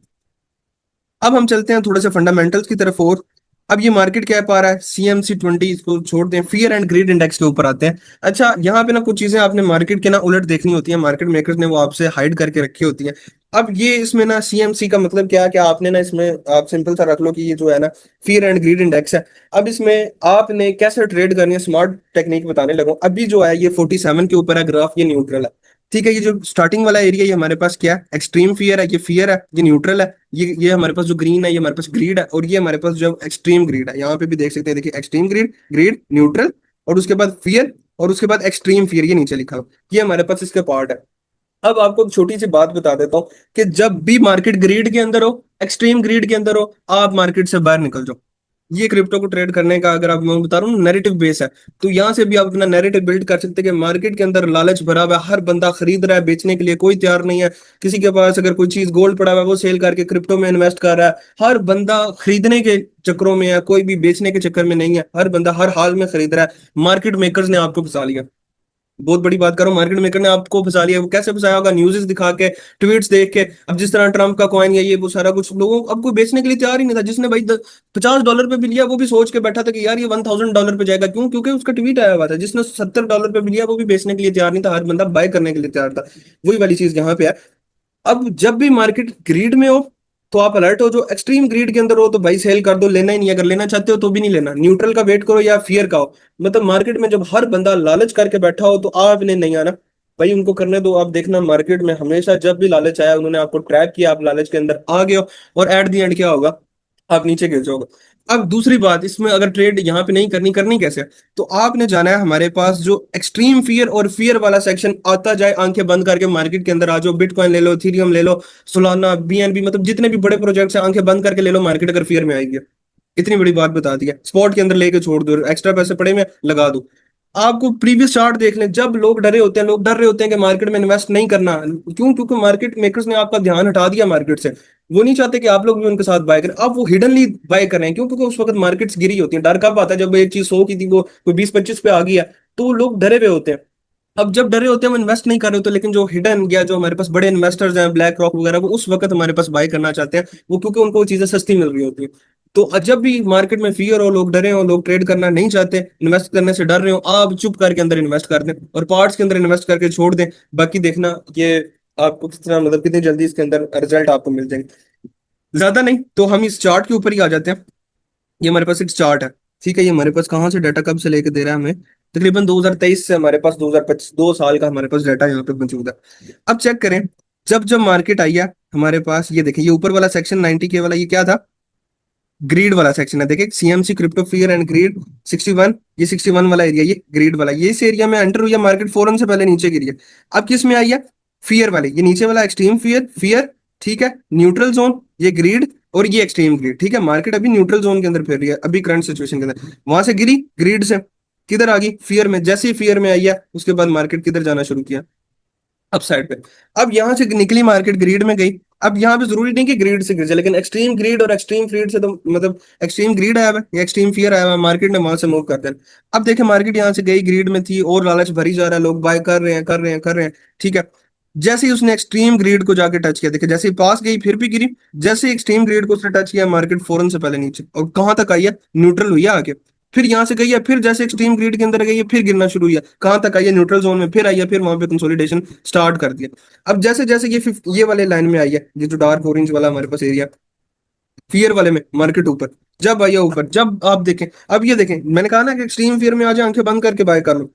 अब हम चलते हैं थोड़े से फंडामेंटल्स की तरफ। और अब ये मार्केट क्या पा रहा है, CMC 20 इसको छोड़ दें, फियर एंड ग्रीड इंडेक्स के ऊपर आते हैं। अच्छा, यहाँ पे ना कुछ चीजें आपने मार्केट के ना उलट देखनी होती है, मार्केट मेकर्स ने वो आपसे हाइड करके रखी होती है। अब ये इसमें ना CMC का मतलब क्या है कि आपने ना इसमें आप सिंपल सा रख लो कि ये जो है ना फियर एंड ग्रीड इंडेक्स है। अब इसमें आपने कैसे ट्रेड करनी है, स्मार्ट टेक्निक बताने लगो। अभी जो है ये 47 के ऊपर है ग्राफ, ये न्यूट्रल है। ठीक है, ये जो स्टार्टिंग वाला एरिया ये हमारे पास क्या है, एक्सट्रीम फियर है, ये फियर है, ये न्यूट्रल है। ये हमारे पास जो ग्रीन है ये हमारे पास ग्रीड है, और ये हमारे पास जो एक्सट्रीम ग्रीड है, यहाँ पे भी देख सकते हैं, देखिए एक्सट्रीम ग्रीड, ग्रीड, न्यूट्रल, और उसके बाद फियर, और उसके बाद एक्सट्रीम फियर, ये नीचे लिखा हुआ, ये हमारे पास इसका पार्ट है। अब आपको एक छोटी सी बात बता देता हूँ कि जब भी मार्केट ग्रीड के अंदर हो, एक्सट्रीम ग्रीड के अंदर हो, आप मार्केट से बाहर निकल जाओ। ये क्रिप्टो को ट्रेड करने का, अगर आप मैं बता रहा हूँ, नैरेटिव बेस है। तो यहाँ से भी आप अपना नैरेटिव बिल्ड कर सकते हैं कि मार्केट के अंदर लालच भरा हुआ है, हर बंदा खरीद रहा है, बेचने के लिए कोई तैयार नहीं है। किसी के पास अगर कोई चीज गोल्ड पड़ा हुआ है वो सेल करके क्रिप्टो में इन्वेस्ट कर रहा है। हर बंदा खरीदने के चक्करों में है, कोई भी बेचने के चक्कर में नहीं है, हर बंदा हर हाल में खरीद रहा है। मार्केट मेकर्स ने आपको फंसा लिया, बहुत बड़ी बात करो, मार्केट मेकर ने आपको फंसा लिया। वो कैसे फंसाया होगा, न्यूज़ दिखा के, ट्वीट्स देख के। अब जिस तरह ट्रम्प का कॉइन या ये वो सारा कुछ, लोगों अब कोई बेचने के लिए तैयार ही नहीं था। जिसने भाई $50 पे भी लिया वो भी सोच के बैठा था कि यार ये $1000 पे जाएगा, क्यों? क्योंकि उसका ट्वीट आया हुआ था। जिसने $70 पे भी लिया वो भी बेचने के लिए तैयार नहीं था, हर बंदा बाय करने के लिए तैयार था। वही वाली चीज यहाँ पे है। अब जब भी मार्केट ग्रीड में हो तो आप अलर्ट हो, जो एक्सट्रीम ग्रीड के अंदर हो तो भाई सेल कर दो, लेना ही नहीं। अगर लेना चाहते हो तो भी नहीं लेना, न्यूट्रल का वेट करो या फियर का हो। मतलब मार्केट में जब हर बंदा लालच करके बैठा हो तो आपने नहीं आना भाई, उनको करने दो। आप देखना मार्केट में हमेशा जब भी लालच आया उन्होंने आपको ट्रैप किया, आप लालच के अंदर आ गए हो, और एट दी एंड क्या होगा, आप नीचे गिर जाओगे। अब दूसरी बात, इसमें अगर ट्रेड यहाँ पे नहीं करनी, करनी कैसे? तो आपने जाना है हमारे पास जो एक्सट्रीम फियर और फियर वाला सेक्शन आता जाए, आंखें बंद करके मार्केट के अंदर आ जाओ। बिटकॉइन ले लो, इथेरियम ले लो, सोलाना, BNB, मतलब जितने भी बड़े प्रोजेक्ट्स हैं, आंखें बंद करके ले लो, मार्केट अगर फियर में आएगी। इतनी बड़ी बात बता दी है, स्पॉट के अंदर लेके छोड़ दो, एक्स्ट्रा पैसे पड़े में लगा दो। आपको प्रीवियस चार्ट देख लें, जब लोग डरे होते हैं, लोग डर रहे होते हैं कि मार्केट में इन्वेस्ट नहीं करना, क्यों? क्योंकि मार्केट मेकर्स ने आपका ध्यान हटा दिया मार्केट से। वो नहीं चाहते कि आप लोग भी उनके साथ बाय करें। अब वो हिडनली बाय कर रहे हैं, क्यों? क्योंकि उस वक्त मार्केट्स गिरी होती है। डर कब आता है, जब एक चीज 100 की थी वो कोई 20-25 पे आ गई है, तो लोग डरे हुए होते हैं। अब जब डरे होते हैं वो इन्वेस्ट नहीं कर रहे होते, लेकिन जो हिडन या जो हमारे पास बड़े इन्वेस्टर्स हैं, ब्लैक रॉक वगैरह, वो उस वक्त हमारे पास बाय करना चाहते हैं, वो क्योंकि उनको वो चीजें सस्ती मिल रही होती है। तो जब भी मार्केट में फियर हो, लोग डरे हो, लोग ट्रेड करना नहीं चाहते, इन्वेस्ट करने से डर रहे हो, आप चुप करके अंदर इन्वेस्ट कर दें और पार्ट्स के अंदर इन्वेस्ट करके छोड़ दें। बाकी देखना ये आपको कितना, मतलब कितनी जल्दी इसके अंदर रिजल्ट आपको मिल जाएंगे। ज्यादा नहीं तो हम इस चार्ट के ऊपर ही आ जाते हैं। ये हमारे पास एक चार्ट है, ठीक है। ये हमारे पास कहाँ से डाटा कब से लेके दे रहा है हमें, तकरीबन 2023 से हमारे पास 2025, 2 साल का हमारे पास डाटा यहाँ पे मौजूद है। अब चेक करें, जब जब मार्केट आई है हमारे पास, ये देखिए ये ऊपर वाला सेक्शन 90K वाला, ये क्या था, ग्रीड वाला सेक्शन है। देखिए CMC crypto fear and greed 61, ये 61 वाला एरिया, ये ग्रीड वाला, ये इस एरिया में एंटर हुई है मार्केट, फौरन से पहले नीचे गिरी है। अब किस में आई है, फियर वाले, ये नीचे वाला एक्सट्रीम फियर, फियर, ठीक है, न्यूट्रल जोन, ये ग्रीड, और ये एक्सट्रीम ग्रीड, ठीक है। मार्केट अभी न्यूट्रल जोन के अंदर फिर रही है अभी करंट सिचुएशन के अंदर। वहां से गिरी ग्रीड से, किधर आ गई, फियर में। जैसे ही फियर में आई है उसके बाद मार्केट किधर जाना शुरू किया, अपसाइड पे। अब यहां से निकली मार्केट, ग्रीड में गई। अब यहाँ पे जरूरी नहीं कि ग्रीड से गिर जाए, लेकिन एक्सट्रीम ग्रीड और एक्सट्रीम फियर से तो, मतलब एक्सट्रीम ग्रीड आया हुआ है या एक्सट्रीम फियर आया हुआ है, मार्केट ने वहां से मूव कर देना। अब देखे मार्केट यहाँ से गई, ग्रीड में थी, और लालच भरी जा रहा है, लोग बाय कर रहे हैं, कर रहे हैं, कर रहे हैं, ठीक है। जैसे ही उसने एक्सट्रीम ग्रीड को जाके टच किया, देखिए जैसे ही पास गई फिर भी गिरी। जैसे एक्सट्रीम ग्रीड को उसने टच किया, मार्केट फौरन से पहले नीचे, और कहां तक आई है, न्यूट्रल हुई है आके। फिर यहाँ से गई है, फिर जैसे एक्सट्रीम ग्रीड के अंदर गई है, फिर गिरना शुरू हुआ, कहां तक आई है, न्यूट्रल जोन में, फिर आई है, फिर वहां पे कंसोलिडेशन स्टार्ट कर दिया। अब जैसे जैसे ये ये वाले लाइन में आई है, ये जो डार्क ऑरेंज वाला हमारे पास एरिया, फियर वाले में मार्केट ऊपर, जब आई है ऊपर, जब आप देखें, अब ये देखें, मैंने कहा ना कि एक्सट्रीम फियर में आ जाए, आंखें बंद करके बाय कर लो।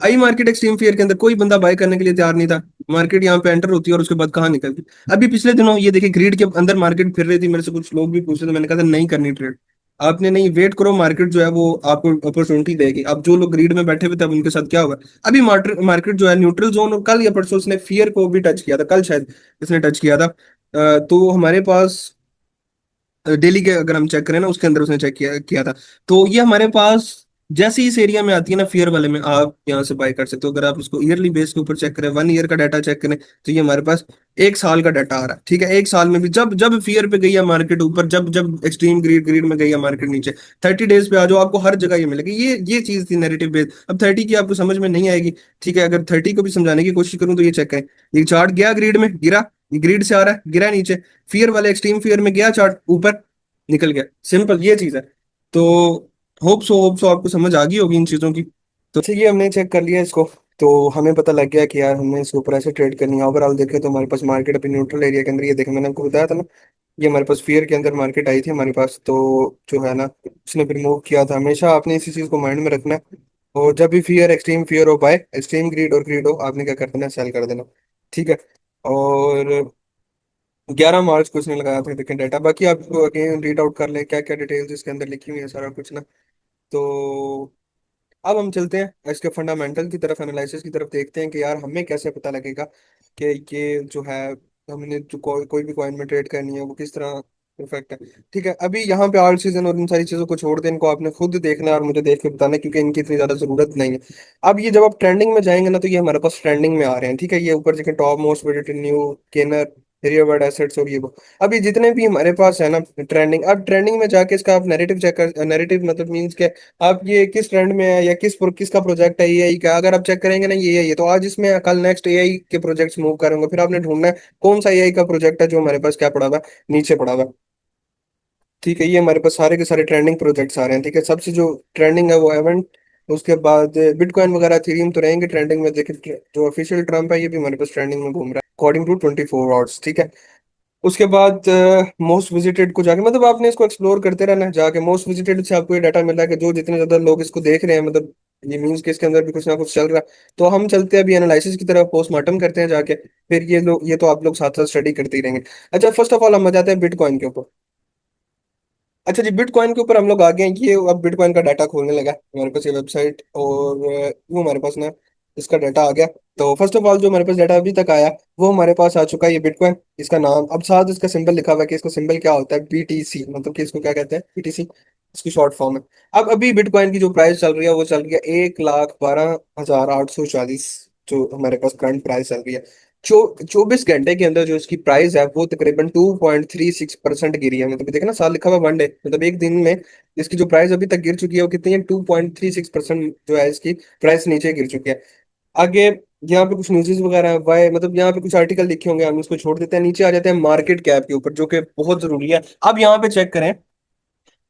आई मार्केट एक्सट्रीम फियर के अंदर, कोई बंदा बाय करने के लिए तैयार नहीं था। मार्केट यहाँ पे एंटर होती है और उसके बाद कहाँ निकलती। अभी पिछले दिनों ये देखिए ग्रीड के अंदर मार्केट फिर रही थी, मेरे से कुछ लोग भी पूछे थे, मैंने कहा था नहीं करनी ट्रेड, आपने नहीं, वेट करो, मार्केट जो है वो आपको अपॉर्चुनिटी देगी। अब जो लोग ग्रीड में बैठे हुए थे अब उनके साथ क्या होगा, अभी मार्केट जो है न्यूट्रल जोन, और कल या परसों उसने फियर को भी टच किया था, कल शायद इसने टच किया था। तो हमारे पास डेली के अगर हम चेक करें ना, उसके अंदर उसने चेक किया किया था। तो ये हमारे पास जैसे ही इस एरिया में आती है ना फियर वाले में, आप यहाँ से बाय कर सकते हो। अगर आप इसको ईयरली बेस के ऊपर चेक करें, 1 ईयर का डाटा चेक करें, तो ये हमारे पास 1 साल का डाटा आ रहा है, ठीक है। 1 साल में भी जब जब फियर पे गई है मार्केट ऊपर, जब जब एक्सट्रीम ग्रीड ग्रीड में गई है मार्केट नीचे, 30 डेज पे आ जाओ, आपको हर जगह ये मिलेगी। ये चीज थी नैरेटिव बेस। अब 30 की आपको समझ में नहीं आएगी, ठीक है। अगर 30 को भी समझाने की कोशिश करूं तो ये चेक करें, ये चार्ट गया ग्रीड में, गिरा, ये ग्रीड से आ रहा है, गिरा नीचे, फियर वाले एक्सट्रीम फियर में गया चार्ट ऊपर, निकल गया, सिंपल ये चीज है। तो होप सो आपको समझ आ गई होगी इन चीज़ों की। तो अच्छा, ये हमने चेक कर लिया इसको। तो हमें पता लग गया कि यार हमें इसके ऊपर ऐसे ट्रेड करनी है। ओवरऑल देखें तो हमारे पास मार्केट अभी न्यूट्रल एरिया के अंदर, ये देखें मैंने आपको बताया था ना, ये हमारे पास फियर के अंदर मार्केट आई थी हमारे पास। तो जो है ना, उसने फिर मूव किया था। हमेशा आपने इसी चीज़ को माइंड में रखना है। और जब भी फियर, एक्सट्रीम फियर हो, बाय, एक्सट्रीम ग्रीड और ग्रीड हो, आपने क्या कर देना, सेल कर देना। ठीक है। और 11 मार्च को उसने लगाया था, देखें डाटा। बाकी आप अगेन रीड आउट कर लें क्या क्या डिटेल्स इसके अंदर लिखी हुई है, सारा कुछ ना। तो अब हम चलते हैं इसके फंडामेंटल की तरफ, एनालिसिस की तरफ, देखते हैं कि यार हमें कैसे पता लगेगा कि ये जो है, हमने जो कोई भी कॉइन में ट्रेड करनी है वो किस तरह परफेक्ट है। ठीक है, अभी यहाँ पे ऑल सीजन और इन सारी चीजों को छोड़ दें, इनको आपने खुद देखना है और मुझे देख के बताना है, क्योंकि इनकी इतनी ज्यादा जरूरत नहीं है। अब ये जब आप ट्रेंडिंग में जाएंगे ना, तो ये हमारे पास ट्रेंडिंग में आ रहे हैं। ठीक है, ये ऊपर देखें, top most weighted new gainer, real world assets और ये वो। अभी जितने भी हमारे पास है ना ट्रेंडिंग, अब ट्रेंडिंग में जाके इसका आप नैरेटिव चेक कर, नैरेटिव मतलब मीन्स आप ये किस ट्रेंड में है, या किसका प्रोजेक्ट है एआई का। अगर आप चेक करेंगे ना, ये तो आज इसमें, कल नेक्स्ट एआई के प्रोजेक्ट्स मूव करेंगे। फिर आपने ढूंढना है कौन सा एआई का प्रोजेक्ट है जो हमारे पास क्या पड़ा हुआ है, नीचे पड़ा हुआ है। ठीक है, ये हमारे पास सारे के सारे ट्रेंडिंग प्रोजेक्ट्स आ रहे हैं। ठीक है, सबसे जो ट्रेंडिंग है वो एवेंट, उसके बाद बिटकॉइन वगैरह, थीरियम तो रहेंगे ट्रेंडिंग में। देखिए जो ऑफिशियल ट्रम्प है, ये भी हमारे पास ट्रेंडिंग में घूम रहा है अकॉर्डिंग टू 24 आवर्स। ठीक है। उसके बाद मोस्ट विजिटेड को जाके, मतलब आपने इसको एक्सप्लोर करते रहना है जाके। मोस्ट विजिटेड से आपको ये डाटा मिला है कि जो जितने ज्यादा लोग इसको देख रहे हैं, मतलब ये मीन्स कि इसके अंदर भी कुछ ना कुछ चल रहा है। तो हम चलते हैं अभी एनालिसिस की तरफ, पोस्टमार्टम करते हैं जाके। फिर ये तो आप लोग साथ साथ स्टडी करते ही रहेंगे। अच्छा, फर्स्ट ऑफ ऑल हम आ जाते हैं बिटकॉइन के ऊपर। अच्छा जी, बिटकॉइन के ऊपर हम लोग आ गए हैं। ये अब बिटकॉइन का डाटा खोलने लगा है हमारे पास, ये वेबसाइट। और वो हमारे पास ना इसका डाटा आ गया। तो फर्स्ट ऑफ ऑल जो हमारे पास डाटा अभी तक आया, वो हमारे पास आ चुका है, ये बिटकॉइन। इसका नाम, अब साथ इसका सिंबल लिखा हुआ है कि इसका सिंबल क्या होता है, बीटीसी, मतलब कि इसको क्या कहते हैं, बीटीसी, इसकी शॉर्ट फॉर्म है। अब अभी बिटकॉइन की जो प्राइस चल रही है, वो चल रही है 1,12,840, जो हमारे पास करंट प्राइस चल रही है। 24 घंटे के अंदर जो इसकी प्राइस है, वो तकरीबन 2.36% गिरी है। मतलब देखना, साल लिखा हुआ 1 डे, मतलब एक दिन में इसकी जो प्राइस अभी तक गिर चुकी है, वो कितनी है, 2.36% जो है इसकी प्राइस नीचे गिर चुकी है। आगे यहाँ पे कुछ न्यूज़ वगैरह है, वाई मतलब यहाँ पे कुछ आर्टिकल लिखे होंगे, हम इसको छोड़ देते हैं। नीचे आ जाते हैं मार्केट कैप के ऊपर, जो कि बहुत जरूरी है। अब यहाँ पे चेक करें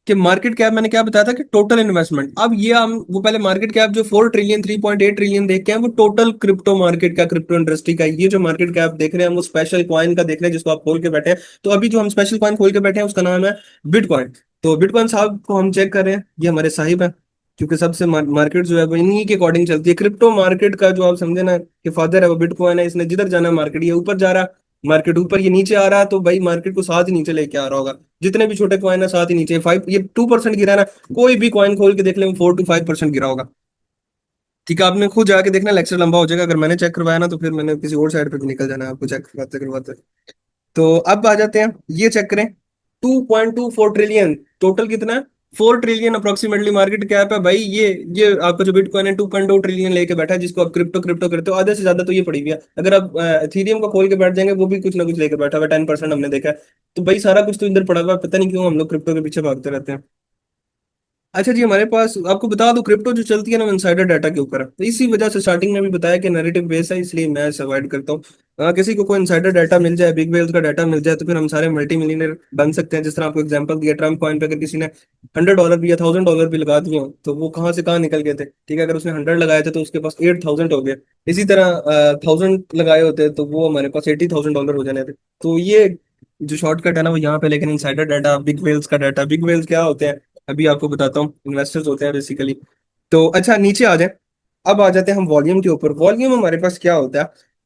कि मार्केट कैप, मैंने क्या बताया था कि टोटल इन्वेस्टमेंट। अब ये हम वो पहले मार्केट कैप जो 4 ट्रिलियन, 3.8 ट्रिलियन देख के हैं, वो टोटल क्रिप्टो मार्केट का, क्रिप्टो इंडस्ट्री का। ये जो मार्केट कैप देख रहे हैं, हम वो स्पेशल कॉइन का देख रहे हैं जिसको आप खोल के बैठे हैं। तो अभी जो हम स्पेशल कॉइन खोल के बैठे हैं, उसका नाम है बिटकॉइन। तो बिटकॉइन साहब को हम चेक कर रहे हैं, ये हमारे साहिब है। क्योंकि सबसे मार्केट जो है वो इन्हीं के अकॉर्डिंग चलती है। क्रिप्टो मार्केट का जो आप समझे ना कि फादर है, वो बिटकॉइन है। इसने जिधर जाना है मार्केट, ये ऊपर जा रहा है, मार्केट ऊपर, ये नीचे आ रहा है, तो भाई मार्केट को साथ ही नीचे लेके आ रहा होगा। जितने भी छोटे कॉइन है साथ ही नीचे, 5, ये 2% गिरा है ना। कोई भी कॉइन खोल के देख ले, 4 to 5% गिरा होगा। ठीक है, आपने खुद जाके देखना, लेक्चर लंबा हो जाएगा। अगर मैंने चेक करवाया ना, तो फिर मैंने किसी और साइड पे भी निकल जाना है आपको चेक करवाते करवाते। तो अब आ जाते हैं, ये चेक करें, 2.24 ट्रिलियन टोटल, कितना है, 4 ट्रिलियन अप्रोक्सीमेटली मार्केट कैप है भाई। ये आपका जो बिटकॉइन है 2.2 ट्रिलियन लेके बैठा है, जिसको आप क्रिप्टो क्रिप्टो करते हो। आधे से ज्यादा तो ये पड़ी हुई है। अगर आप एथीरियम को खोल के बैठ जाएंगे, वो भी कुछ ना कुछ लेके बैठा हुआ है, 10% हमने देखा है। तो भाई सारा कुछ तो इधर पड़ा हुआ है, पता नहीं क्यों हम लोग क्रिप्टो के पीछे भागते रहते हैं। अच्छा जी, हमारे पास आपको बता दूं, क्रिप्टो जो चलती है ना, इनसाइडर डाटा के ऊपर है। तो इसी वजह से स्टार्टिंग में भी बताया कि नैरेटिव बेस है, इसलिए मैं इसे अवॉइड करता हूँ। किसी को कोई इनसाइडर डाटा मिल जाए, बिग वेल्थ का डाटा मिल जाए, तो फिर हम सारे मल्टी मिलियनर बन सकते हैं। जिस तरह आपको एग्जांपल दिया, ट्रम्प कॉइन पे अगर किसी ने $100 भी या $1000 भी लगा दिए हो, तो वो कहाँ से कहाँ निकल गए थे। ठीक है, अगर उसने 100 लगाए थे तो उसके पास 8000 हो गया। इसी तरह 1000 लगाए होते तो वो हमारे पास $80,000 हो जाने थे। तो ये जो शॉर्टकट है ना, वो यहाँ पे। लेकिन इनसाइडर डाटा, बिग वेल्स का डाटा, बिग वेल्स क्या होते हैं अभी आपको बताता हूँ, इन्वेस्टर्स होते हैं बेसिकली। तो अच्छा, नीचे आ जाए। अब आ जाते हैं हम वॉल्यूम के ऊपर। वॉल्यूम हमारे पास क्या होता है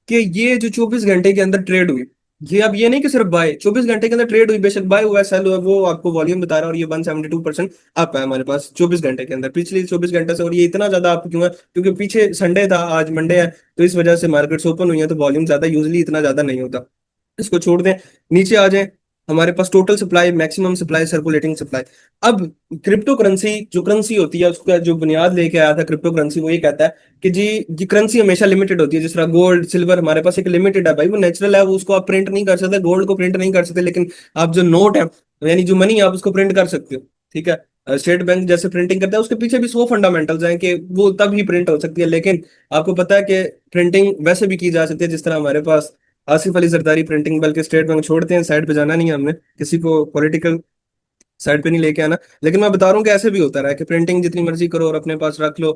कि ये जो 24 घंटे के अंदर ट्रेड हुई, ये अब ये नहीं कि सिर्फ बाय 24 घंटे के अंदर ट्रेड हुई, बेशक बाय हुआ सेल हुआ, वो आपको वॉल्यूम बता रहा है। और ये 172% अप है हमारे पास 24 घंटे के अंदर, पिछले 24 घंटे से। और ये इतना ज्यादा अप क्यों है, क्योंकि पीछे संडे था, आज मंडे है, तो इस वजह से मार्केट्स ओपन हुई है, तो वॉल्यूम ज्यादा, यूजली इतना ज्यादा नहीं होता। इसको छोड़ दें, नीचे आ जाए। हमारे पास total supply, maximum supply, circulating supply. अब क्रिप्टो करेंसी जो करेंसी होती है, उसका जो बुनियाद लेके आया था क्रिप्टो करेंसी, वो ये कहता है कि जी, ये करेंसी हमेशा लिमिटेड होती है। जिस तरह गोल्ड सिल्वर हमारे पास एक लिमिटेड है भाई, वो नेचुरल है, वो उसको आप प्रिंट नहीं कर सकते, गोल्ड को प्रिंट नहीं कर सकते। लेकिन आप जो नोट है, यानी जो मनी है, आप उसको प्रिंट कर सकते हो। ठीक है, स्टेट बैंक जैसे प्रिंटिंग करता है, उसके पीछे भी 100 फंडामेंटल्स हैं कि वो तब ही प्रिंट हो सकती है। लेकिन आपको पता है कि प्रिंटिंग वैसे भी की जा सकती है, जिस तरह हमारे पास आसिफ अली जरदारी प्रिंटिंग, बल्कि स्टेट बैंक छोड़ते हैं, साइड पे जाना नहीं है हमने, किसी को पॉलिटिकल साइड पे नहीं लेके आना। लेकिन मैं बता रहा हूँ कि ऐसे भी होता रहा है कि प्रिंटिंग जितनी मर्जी करो और अपने पास रख लो,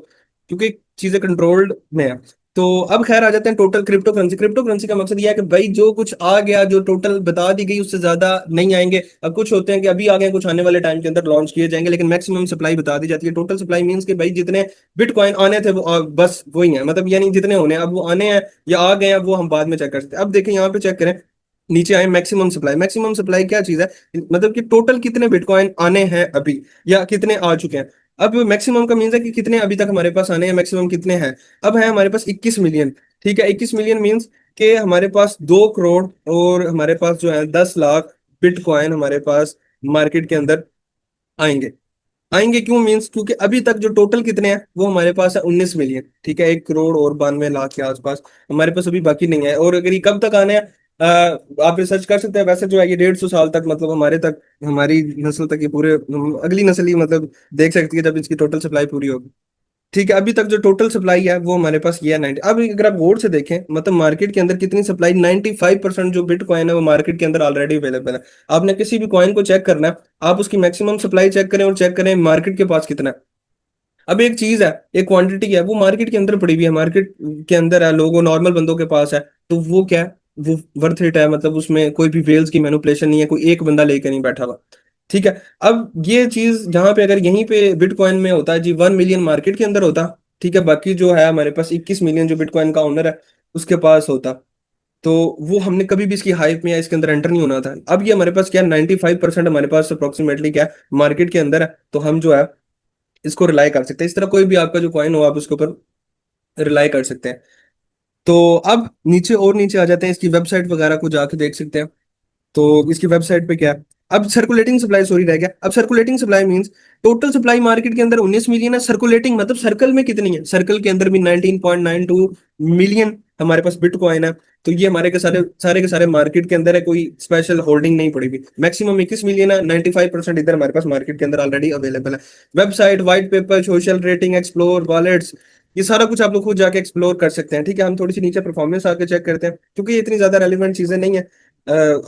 क्योंकि चीजें कंट्रोल्ड में है। तो अब खैर आ जाते हैं total crypto currency. Crypto currency का मकसद यह है कि भाई जो कुछ आ गया, जो टोटल बता दी गई उससे ज्यादा नहीं आएंगे। अब कुछ होते हैं कि अभी आ गए, कुछ आने वाले टाइम के अंदर लॉन्च किए जाएंगे, लेकिन मैक्सिमम सप्लाई बता दी जाती है। टोटल सप्लाई मींस कि भाई जितने बिटकॉइन आने थे वो बस वही है, मतलब यानी जितने होने हैं अब वो आने हैं या आ गए हैं, वो हम बाद में चेक कर सकते हैं। अब देखें यहाँ पे चेक करें, नीचे आए मैक्सिमम सप्लाई। मैक्सिमम सप्लाई क्या चीज है, मतलब कि टोटल कितने बिटकॉइन आने हैं अभी या कितने आ चुके हैं। अब मैक्सिमम का मीन्स है कि कितने अभी तक हमारे पास आने हैं, मैक्सिमम कितने हैं। अब है हमारे पास 21 मिलियन। ठीक है, 21 मिलियन मीन्स के हमारे पास 2 करोड़ और हमारे पास जो है 10 लाख बिटकॉइन हमारे पास मार्केट के अंदर आएंगे। आएंगे क्यों, मीन्स क्योंकि अभी तक जो टोटल कितने हैं वो हमारे पास है 19 मिलियन। ठीक है, 1 करोड़ और 92 लाख के आसपास हमारे पास अभी बाकी नहीं है। और अगर ये कब तक आने हैं, आप रिसर्च कर सकते हैं। वैसे जो है ये 150 साल तक, मतलब हमारे तक, हमारी नस्ल तक, ये पूरे अगली नस्ल ही मतलब देख सकती है जब इसकी टोटल सप्लाई पूरी होगी। ठीक है, अभी तक जो टोटल सप्लाई है वो हमारे पास ये है 90। अब अगर आप गौर से देखें, मतलब मार्केट के अंदर कितनी सप्लाई, 95% जो बिटकॉइन है वो मार्केट के अंदर ऑलरेडी अवेलेबल है। आपने किसी भी कॉइन को चेक करना है, आप उसकी मैक्सिमम सप्लाई चेक करें और चेक करें मार्केट के पास कितना है। अब एक चीज है, एक क्वांटिटी है, वो मार्केट के अंदर पड़ी हुई है, मार्केट के अंदर है, लोगों नॉर्मल बंदों के पास है। तो वो क्या है, वो वर्थ इट है, मतलब उसमें कोई भी वेल्स की मैनिपुलेशन नहीं है, कोई एक बंदा लेकर नहीं बैठा हुआ। ठीक है, अब ये चीज जहां पे अगर यहीं पे बिटकॉइन में होता है जी, 1 मिलियन मार्केट के अंदर होता। ठीक है, बाकी जो है हमारे पास 21 मिलियन जो बिटकॉइन का ओनर है उसके पास होता, तो वो हमने कभी भी इसकी हाइप में या इसके अंदर एंटर नहीं होना था। अब ये हमारे पास क्या, 95% हमारे पास अप्रोक्सीमेटली क्या है, मार्केट के अंदर है। तो हम जो है इसको रिलाई कर सकते हैं। इस तरह कोई भी आपका जो कॉइन हो आप उसके ऊपर रिलाई कर सकते हैं। तो अब नीचे और नीचे आ जाते हैं, इसकी वेबसाइट वगैरह को जाके देख सकते हैं। तो इसकी वेबसाइट पे क्या है, अब सर्कुलेटिंग सप्लाई, सॉरी रह गया। अब circulating supply means total supply market के अंदर 19 मिलियन है, सर्कुलेटिंग मतलब सर्कल में कितनी है, सर्कल के अंदर भी 19.92 मिलियन हमारे पास बिटकॉइन है। तो ये हमारे के सारे मार्केट के अंदर है, कोई स्पेशल होल्डिंग नहीं पड़ी हुई। मैक्सिमम 21 मिलियन है, 95% इधर हमारे पास मार्केट के अंदर ऑलरेडी अवेलेबल है। Website, white paper, social rating, explore, wallets, ये सारा कुछ आप लोग खुद जाके एक्सप्लोर कर सकते हैं। ठीक है, हम थोड़ी सी नीचे परफॉर्मेंस आके चेक करते हैं, क्योंकि ये इतनी ज्यादा रेलिवेंट चीजें नहीं है।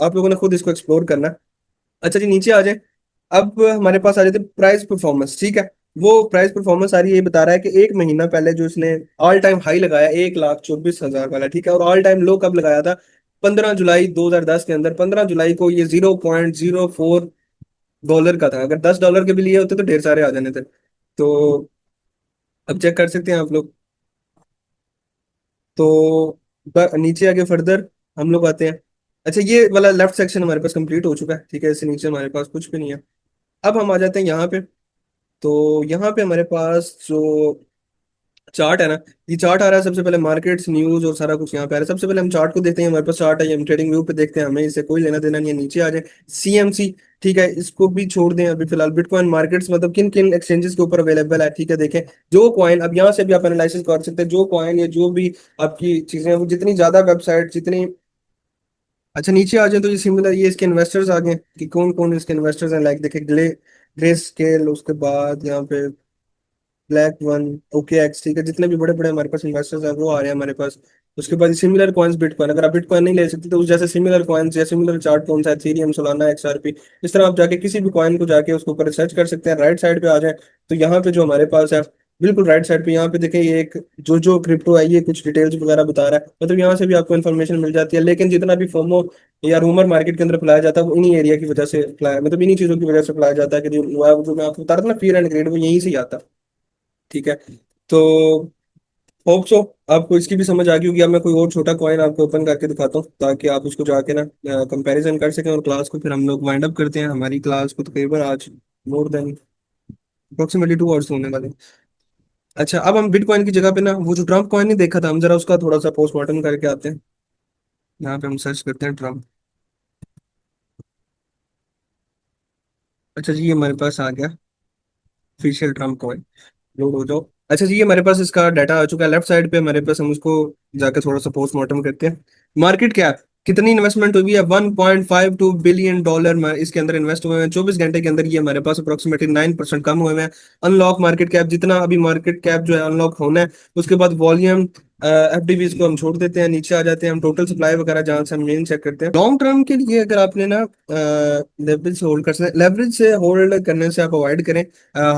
आप लोगों ने खुद इसको एक्सप्लोर करना है। अच्छा जी, नीचे आ जाए। अब हमारे पास आ जाते हैं प्राइस परफॉर्मेंस। ठीक है, वो प्राइस परफॉर्मेंस आ रही है, ये बता रहा है कि एक महीना पहले जो इसने ऑल टाइम हाई लगाया 1,24,000 वाला। ठीक है, और ऑल टाइम लो कब लगाया था, 15 जुलाई 2010 के अंदर। 15 जुलाई को ये $0.04 का था। अगर $10 के भी लिए होते तो ढेर सारे आ जाने थे। तो अब चेक कर सकते हैं आप लोग। तो नीचे आगे फर्दर हम लोग आते हैं। अच्छा, ये वाला लेफ्ट सेक्शन हमारे पास कंप्लीट हो चुका है। ठीक है, इससे नीचे हमारे पास कुछ भी नहीं है। अब हम आ जाते हैं यहाँ पे। तो यहाँ पे हमारे पास जो चार्ट है ना, ये चार्ट आ रहा है सबसे पहले, मार्केट्स, न्यूज और सारा कुछ यहाँ पे आ रहा है। सबसे पहले हम चार्ट को देखते हैं, हमारे पास चार्ट है, ये हम ट्रेडिंग व्यू पे देखते हैं, हमें इससे कोई लेना देना नहीं है। नीचे आ जाए, सीएमसी। ठीक है, इसको भी छोड़ दें अभी फिलहाल। बिटकॉइन मार्केट्स मतलब किन किन एक्सचेंजेस के ऊपर अवेलेबल है। ठीक है, देखें जो कॉइन, अब यहाँ से भी आप एनालिसिस कर सकते हैं, जो कॉइन या जो भी आपकी चीजें हैं वो जितनी ज्यादा वेबसाइट जितनी। अच्छा, नीचे आ जाए तो ये सिमिलर, ये इसके इन्वेस्टर्स आ गए कि कौन कौन इसके इन्वेस्टर्स हैं। लाइक देखें, ग्रे स्केल, उसके बाद यहाँ पे ब्लैक वन, ओके एक्स। ठीक है, जितने भी बड़े बड़े हमारे पास इन्वेस्टर्स हैं वो आ रहे हैं हमारे पास। उसके बाद सिमिलर कॉइन्स बिटकॉइन, अगर आप बिटकॉइन नहीं ले सकते तो उस जैसे सिमिलर कॉइन्स या सिमिलर चार्ट कौन सा है, इथेरियम, सोलाना, एक्सआरपी, इस तरह आप जाके किसी भी कॉइन को जाके उसके ऊपर रिसर्च कर सकते हैं। राइट साइड पे आ जाए तो यहाँ पे जो हमारे पास है, बिल्कुल राइट साइड पे यहाँ पे देखें, ये एक जो क्रिप्टो है ये कुछ डिटेल्स वगैरह बता रहा है, मतलब यहाँ से भी आपको इन्फॉर्मेशन मिल जाती है। लेकिन जितना भी फोमो या रूमर मार्केट के अंदर फैलाया जाता है वो इन्हीं एरिया की वजह से फैलाया, मतलब इन्हीं चीजों की वजह से फैलाया जाता है कि जो मैं आपको बता रहा था ना, फियर एंड ग्रेड, वो यहीं से ही आता है। ठीक है, तो होप सो आपको इसकी भी समझ आ गई होगी। अब मैं कोई और छोटा कॉइन आपको ओपन करके दिखाता हूँ ताकि आप उसको जाके ना कंपैरिजन कर सकें, और क्लास को फिर हम लोग वाइंड अप करते हैं। हमारी क्लास को तकरीबन आज मोर देन अप्रोक्सीमेटली 2 आवर्स होने वाले हैं। अच्छा, अब हम बिटकॉइन की जगह पे ना वो जो ट्रम्प कॉइन नहीं देखा था, हम जरा उसका थोड़ा सा पोस्टमार्टम करके आते हैं। यहाँ पे हम सर्च करते हैं ट्रम्प। अच्छा जी, ये हमारे पास आ गया ऑफिशियल ट्रम्प कॉइन, लोड हो जाओ। अच्छा जी, ये हमारे पास इसका डाटा आ चुका है। लेफ्ट साइड पे हमारे पास, हम उसको जाकर थोड़ा सा पोस्टमार्टम करते हैं। मार्केट कैप कितनी इन्वेस्टमेंट हुई है, $1.52 बिलियन इसके अंदर इन्वेस्ट हुए हैं 24 घंटे के अंदर। ये हमारे पास अप्रोक्सीमेटली 9% कम हुए हैं। अनलॉक मार्केट कैप, जितना अभी मार्केट कैप जो है अनलॉक होना है, उसके बाद वॉल्यूम एफडीबीज को हम छोड़ देते हैं, नीचे आ जाते हैं हम टोटल सप्लाई वगैरह जहाँ से हम मेन चेक करते हैं। लॉन्ग टर्म के लिए अगर आपने ना लेवरेज से होल्ड कर सकते, लेवरेज से होल्ड करने से आप अवॉइड करें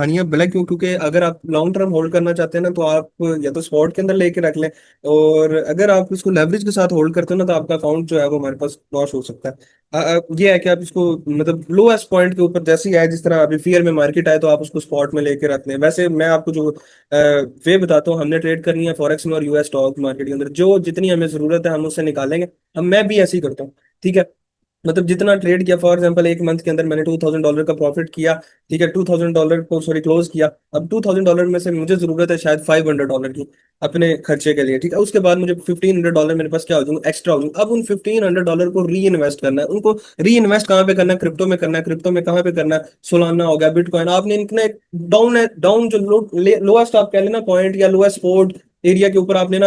हनिया ब्लैक, क्योंकि अगर आप लॉन्ग टर्म होल्ड करना चाहते हैं ना तो आप या तो स्पॉट के अंदर लेके रख लें, और अगर आप इसको लेवरेज के साथ होल्ड करते हो ना तो आपका अकाउंट जो है वो हमारे पास लॉस हो सकता है। ये है कि आप इसको मतलब लोएस्ट पॉइंट के ऊपर जैसे ही है, जिस तरह अभी फियर में मार्केट आए तो आप उसको स्पॉट में लेके रख लें। वैसे मैं आपको जो वे बताता हूँ, हमने ट्रेड करनी है फॉरेक्स में और यूएस स्टॉक मार्केट के अंदर, जो जितनी हमें जरूरत है हम उससे निकालेंगे। अब मैं भी ऐसे ही करता हूँ, ठीक है। मतलब जितना ट्रेड किया, फॉर एग्जांपल एक मंथ के अंदर मैंने $2000 का प्रॉफिट किया, ठीक है, $2000 को सॉरी क्लोज किया। अब $2000 में से मुझे जरूरत है शायद $500 की अपने खर्चे के लिए, ठीक है। उसके बाद मुझे $1500 मेरे पास क्या हो जाऊंगा, एक्स्ट्रा हो जाऊंगा। अब उन $1500 को री इन्वेस्ट करना है, उनको री इन्वेस्ट कहाँ पे करना है, क्रिप्टो में करना है। क्रिप्टो में कहाँ पे करना है, सोलाना हो गया, बिटकॉइन। आपने इनका एक डाउन है, डाउन जो लोएस्ट आप कह लेना पॉइंट या लोएस्ट सपोर्ट एरिया के ऊपर आपने ना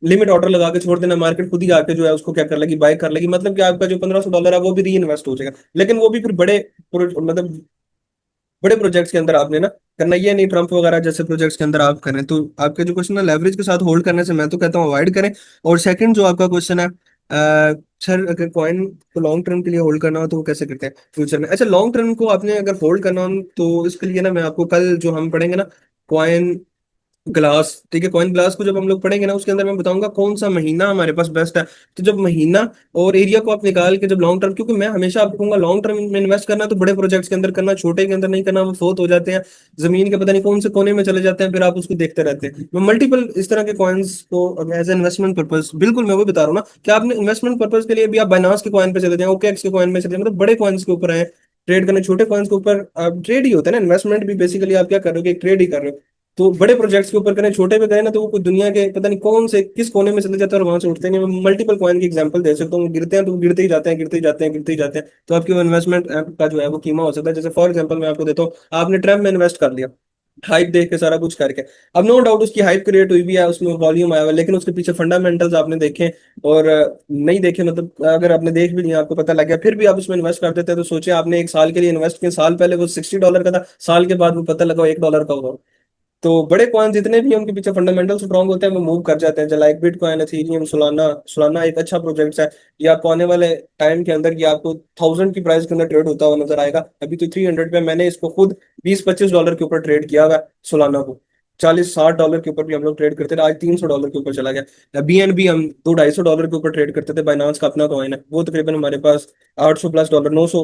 लिमिट ऑर्डर लगा के छोड़ देना, मार्केट खुद ही आके जो है उसको क्या कर लेगी, बाय कर लेगी। मतलब कि आपका जो $1500 है वो भी री इन्वेस्ट हो जाएगा। लेकिन वो भी फिर बड़े मतलब बड़े प्रोजेक्ट्स के अंदर आपने ना करना, ये नहीं ट्रम्प वगैरह जैसे प्रोजेक्ट्स के अंदर आप करें। तो आपके जो क्वेश्चन है लेवरेज के साथ होल्ड करने से मैं तो कहता हूँ अवॉइड करें। और सेकंड जो आपका क्वेश्चन है, सर अगर कॉइन को लॉन्ग टर्म के लिए होल्ड करना हो तो वो कैसे करते हैं फ्यूचर में। अच्छा, लॉन्ग टर्म को आपने अगर होल्ड करना हो तो इसके लिए ना मैं आपको कल जो हम पढ़ेंगे ना कॉइन ग्लास, ठीक है, कॉइन ग्लास को जब हम लोग पढ़ेंगे ना उसके अंदर मैं बताऊंगा कौन सा महीना हमारे पास बेस्ट है। तो जब महीना और एरिया को आप निकाल के जब लॉन्ग टर्म, क्योंकि मैं हमेशा आपको कहूंगा लॉन्ग टर्म में इन्वेस्ट करना तो बड़े प्रोजेक्ट्स के अंदर करना, छोटे के अंदर नहीं करना, वो फोत हो जाते हैं जमीन के पता नहीं कौन से कोने में चले जाते हैं, फिर आप उसको देखते रहते हैं। मैं मल्टीपल इस तरह के कॉइन्स को एज इन्वेस्टमेंट पर्पज, बिल्कुल मैं वो बता रहा हूँ ना कि आपने इन्वेस्टमेंट पर्पज के लिए भी आप बाइनांस के कॉइन पे चले जाएं, ओकेएक्स के कॉइन पे चले जाएं, मतलब बड़े कॉइन्स के ऊपर आए ट्रेड करने। छोटे कॉइन्स के ऊपर आप ट्रेड ही होता है ना, इन्वेस्टमेंट भी बेसिकली आप क्या कर रहे हो कि एक ट्रेड ही कर रहे हो। तो बड़े प्रोजेक्ट्स के ऊपर करें, छोटे पे करें ना तो वो कोई दुनिया के पता नहीं कौन से किस कोने में चले जाते हैं और वहां से उठते नहीं। मैं मल्टीपल कॉइन की एग्जांपल दे सकता हूँ, गिरते हैं तो वो गिरते ही जाते हैं, गिरते ही जाते हैं, गिरते ही जाते हैं। तो आपकी वो इन्वेस्टमेंट का जो है वो कीमा हो सकता है। जैसे फॉर एग्जांपल मैं आपको देता हूँ, आपने ट्रम्प में इन्वेस्ट कर लिया, हाइप देख के सारा कुछ करके। अब नो डाउट उसकी हाइप क्रिएट हुई भी है, उसमें वॉल्यूम आया हुआ है, लेकिन उसके पीछे फंडामेंटल्स आपने देखे और नहीं देखे, मतलब अगर आपने देख भी लिया आपको पता लग गया फिर भी आप उसमें इन्वेस्ट कर देते हैं, तो सोचिए आपने एक साल के लिए इन्वेस्ट किया, साल पहले वो $60 का था, साल के बाद वो पता लगा $1 का होगा। तो बड़े कॉइन जितने भी हैं उनके पीछे फंडामेंटल स्ट्रांग होते हैं, वो मूव कर जाते हैं। जैसे like bitcoin, Ethereum, Solana. Solana एक अच्छा प्रोजेक्ट है, ये आपको आने वाले टाइम के अंदर ये आपको 1000 की प्राइस के अंदर ट्रेड होता हुआ नजर आएगा। अभी तो 300 पे, मैंने इसको खुद $20-25 के ऊपर ट्रेड किया हुआ है सोलाना को। 40-60 डॉलर के ऊपर भी हम लोग ट्रेड करते थे, आज $300 के ऊपर चला गया। BNB हम 200-250 डॉलर के ऊपर ट्रेड करते थे, बाइनांस का अपना कॉइन है, वो तकरीबन हमारे पास $800+, 900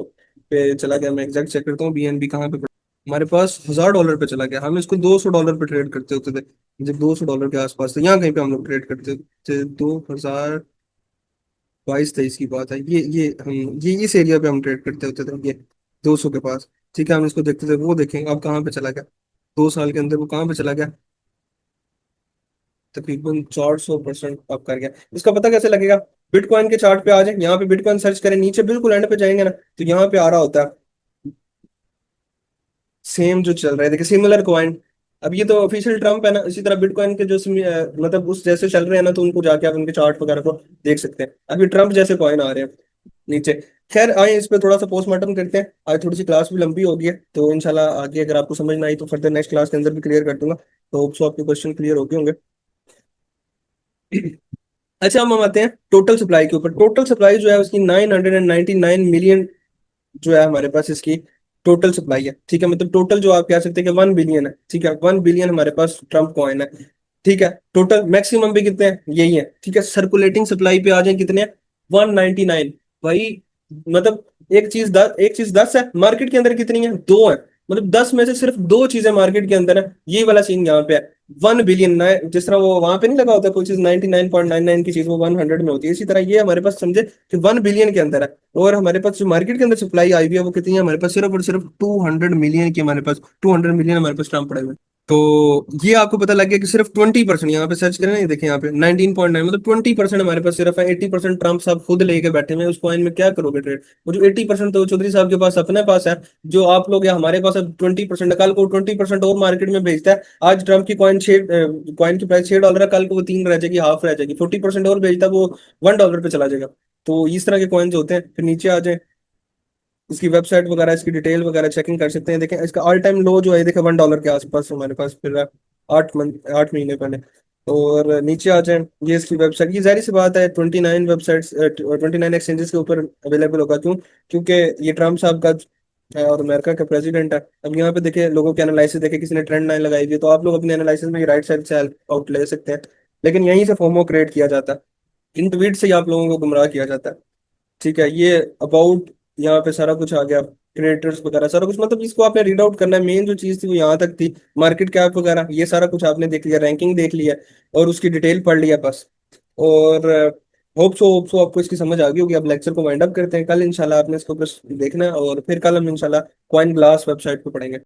पे चला गया। मैं एग्जैक्ट चेक करता हूँ BNB कहाँ पे, हमारे पास $1000 पे चला गया। हम इसको $200 पे ट्रेड करते होते थे, जब $200 के आसपास थे, यहाँ कहीं पे हम लोग ट्रेड करते थे। 2022-23 की बात है ये हम ये इस एरिया पे हम ट्रेड करते होते थे, ये 200 के पास, ठीक है। हम इसको देखते थे, वो देखें अब कहाँ पे चला गया, 2 साल के अंदर वो कहाँ पे चला गया, तकरीबन 400% अप कर गया। इसका पता कैसे लगेगा, बिटकॉइन के चार्ट पे आ जाए, यहाँ पे बिटकॉइन सर्च करें, नीचे बिल्कुल एंड पे जाएंगे ना तो यहाँ पे आ रहा होता है सेम जो चल रहा है, देखिए सिमिलर कॉइन। अब ये तो ऑफिशियल ट्रम्प है ना, इसी तरह बिटकॉइन के जो मतलब उस जैसे चल रहे हैं ना, तो उनको जाके आप उनके चार्ट वगैरह को देख सकते हैं। अभी ट्रम्प जैसे कॉइन आ रहे हैं नीचे। खैर आए इस पे थोड़ा सा पोस्टमार्टम करते हैं, आज थोड़ी सी क्लास भी लंबी हो गई है, तो इंशाल्लाह आगे अगर आपको समझ ना आई तो फर्दर नेक्स्ट क्लास के अंदर भी क्लियर कर दूंगा। तो होप सो आपके क्वेश्चन क्लियर हो गए होंगे। अच्छा, हम आते हैं टोटल सप्लाई के ऊपर। टोटल सप्लाई जो है उसकी 999 मिलियन जो है हमारे पास इसकी टोटल सप्लाई है, ठीक है। मतलब टोटल जो आप कह सकते हैं कि 1 बिलियन है, ठीक है, 1 बिलियन हमारे पास ट्रम्प कॉइन है, ठीक है। टोटल मैक्सिमम भी कितने हैं, यही है, ठीक है। सर्कुलेटिंग सप्लाई पे आ जाए कितने हैं, 199 भाई। मतलब एक चीज 10 है, मार्केट के अंदर कितनी है, दो है। मतलब 10 में से सिर्फ दो चीजें मार्केट के अंदर है, ये वाला सीन यहाँ पे है। 1 बिलियन, जिस तरह वो वहां पे नहीं लगा होता कोई चीज 99.99 की चीज वो 100 में होती है, इसी तरह ये हमारे पास समझे कि 1 बिलियन के अंदर है। और हमारे पास जो मार्केट के अंदर सप्लाई आई हुई है वो कितनी है हमारे पास, सिर्फ और सिर्फ 200 मिलियन की, हमारे पास 200 मिलियन हमारे पास स्टाम्प पड़े हुए हैं। तो ये आपको पता लग गया कि सिर्फ 20%, यहाँ पे सर्च करें ना, ये देखें यहाँ पे 19.9, मतलब 20% हमारे पास सिर्फ है। 80% ट्रम्प साहब खुद लेके बैठे हुए हैं, उस कॉइन में क्या करोगे ट्रेड। वो जो 80% तो चौधरी साहब के पास अपने पास है, जो आप लोग या हमारे पास 20%, कल को 20% और मार्केट में भेजता है। आज ट्रम्प की कॉइन की प्राइस $6 है, कल को वो 3 रह जाएगी, हाफ रह जाएगी, 40% और भेजता है वो $1 पे चला जाएगा। तो इस तरह के कॉइन्स होते हैं। फिर नीचे आ जाए, इसकी वेबसाइट वगैरह, इसकी डिटेल वगैरह चेकिंग कर सकते हैं। देखें इसका ऑल टाइम लो जो है, देखें $1 के आसपास हमारे पास फिर रहा है, 8 महीने पहले। और नीचे आ जाए, ये इसकी वेबसाइट, ये जाहिर सी बात है 29 वेबसाइट्स 29 एक्सचेंजेस के ऊपर अवेलेबल होगा। क्यों? क्योंकि ये ट्रम्प साहब का है और अमेरिका का प्रेसिडेंट है। अब यहाँ पे देखिए लोगों के एनालिसिस देखे, किसी ने ट्रेंड लाइन लगाई हुई है, तो आप लोग अपने एनालिसिस में राइट साइड से हेल्प आउट ले सकते हैं। लेकिन यहीं से फोमो क्रिएट किया जाता है, इन ट्वीट से ही आप लोगों को गुमराह किया जाता है। ठीक है, ये अबाउट, यहाँ पे सारा कुछ आ गया, क्रिएटर्स वगैरह सारा कुछ, मतलब इसको आपने रीड आउट करना है। मेन जो चीज थी वो यहाँ तक थी, मार्केट कैप वगैरह ये सारा कुछ आपने देख लिया, रैंकिंग देख लिया और उसकी डिटेल पढ़ लिया बस। और होप सो आपको इसकी समझ आ गई होगी। अब लेक्चर को वाइंड अप करते हैं, कल इंशाल्लाह आपने इसको बस देखना है और फिर कल हम इंशाल्लाह कॉइन ग्लास वेबसाइट पे पढ़ेंगे।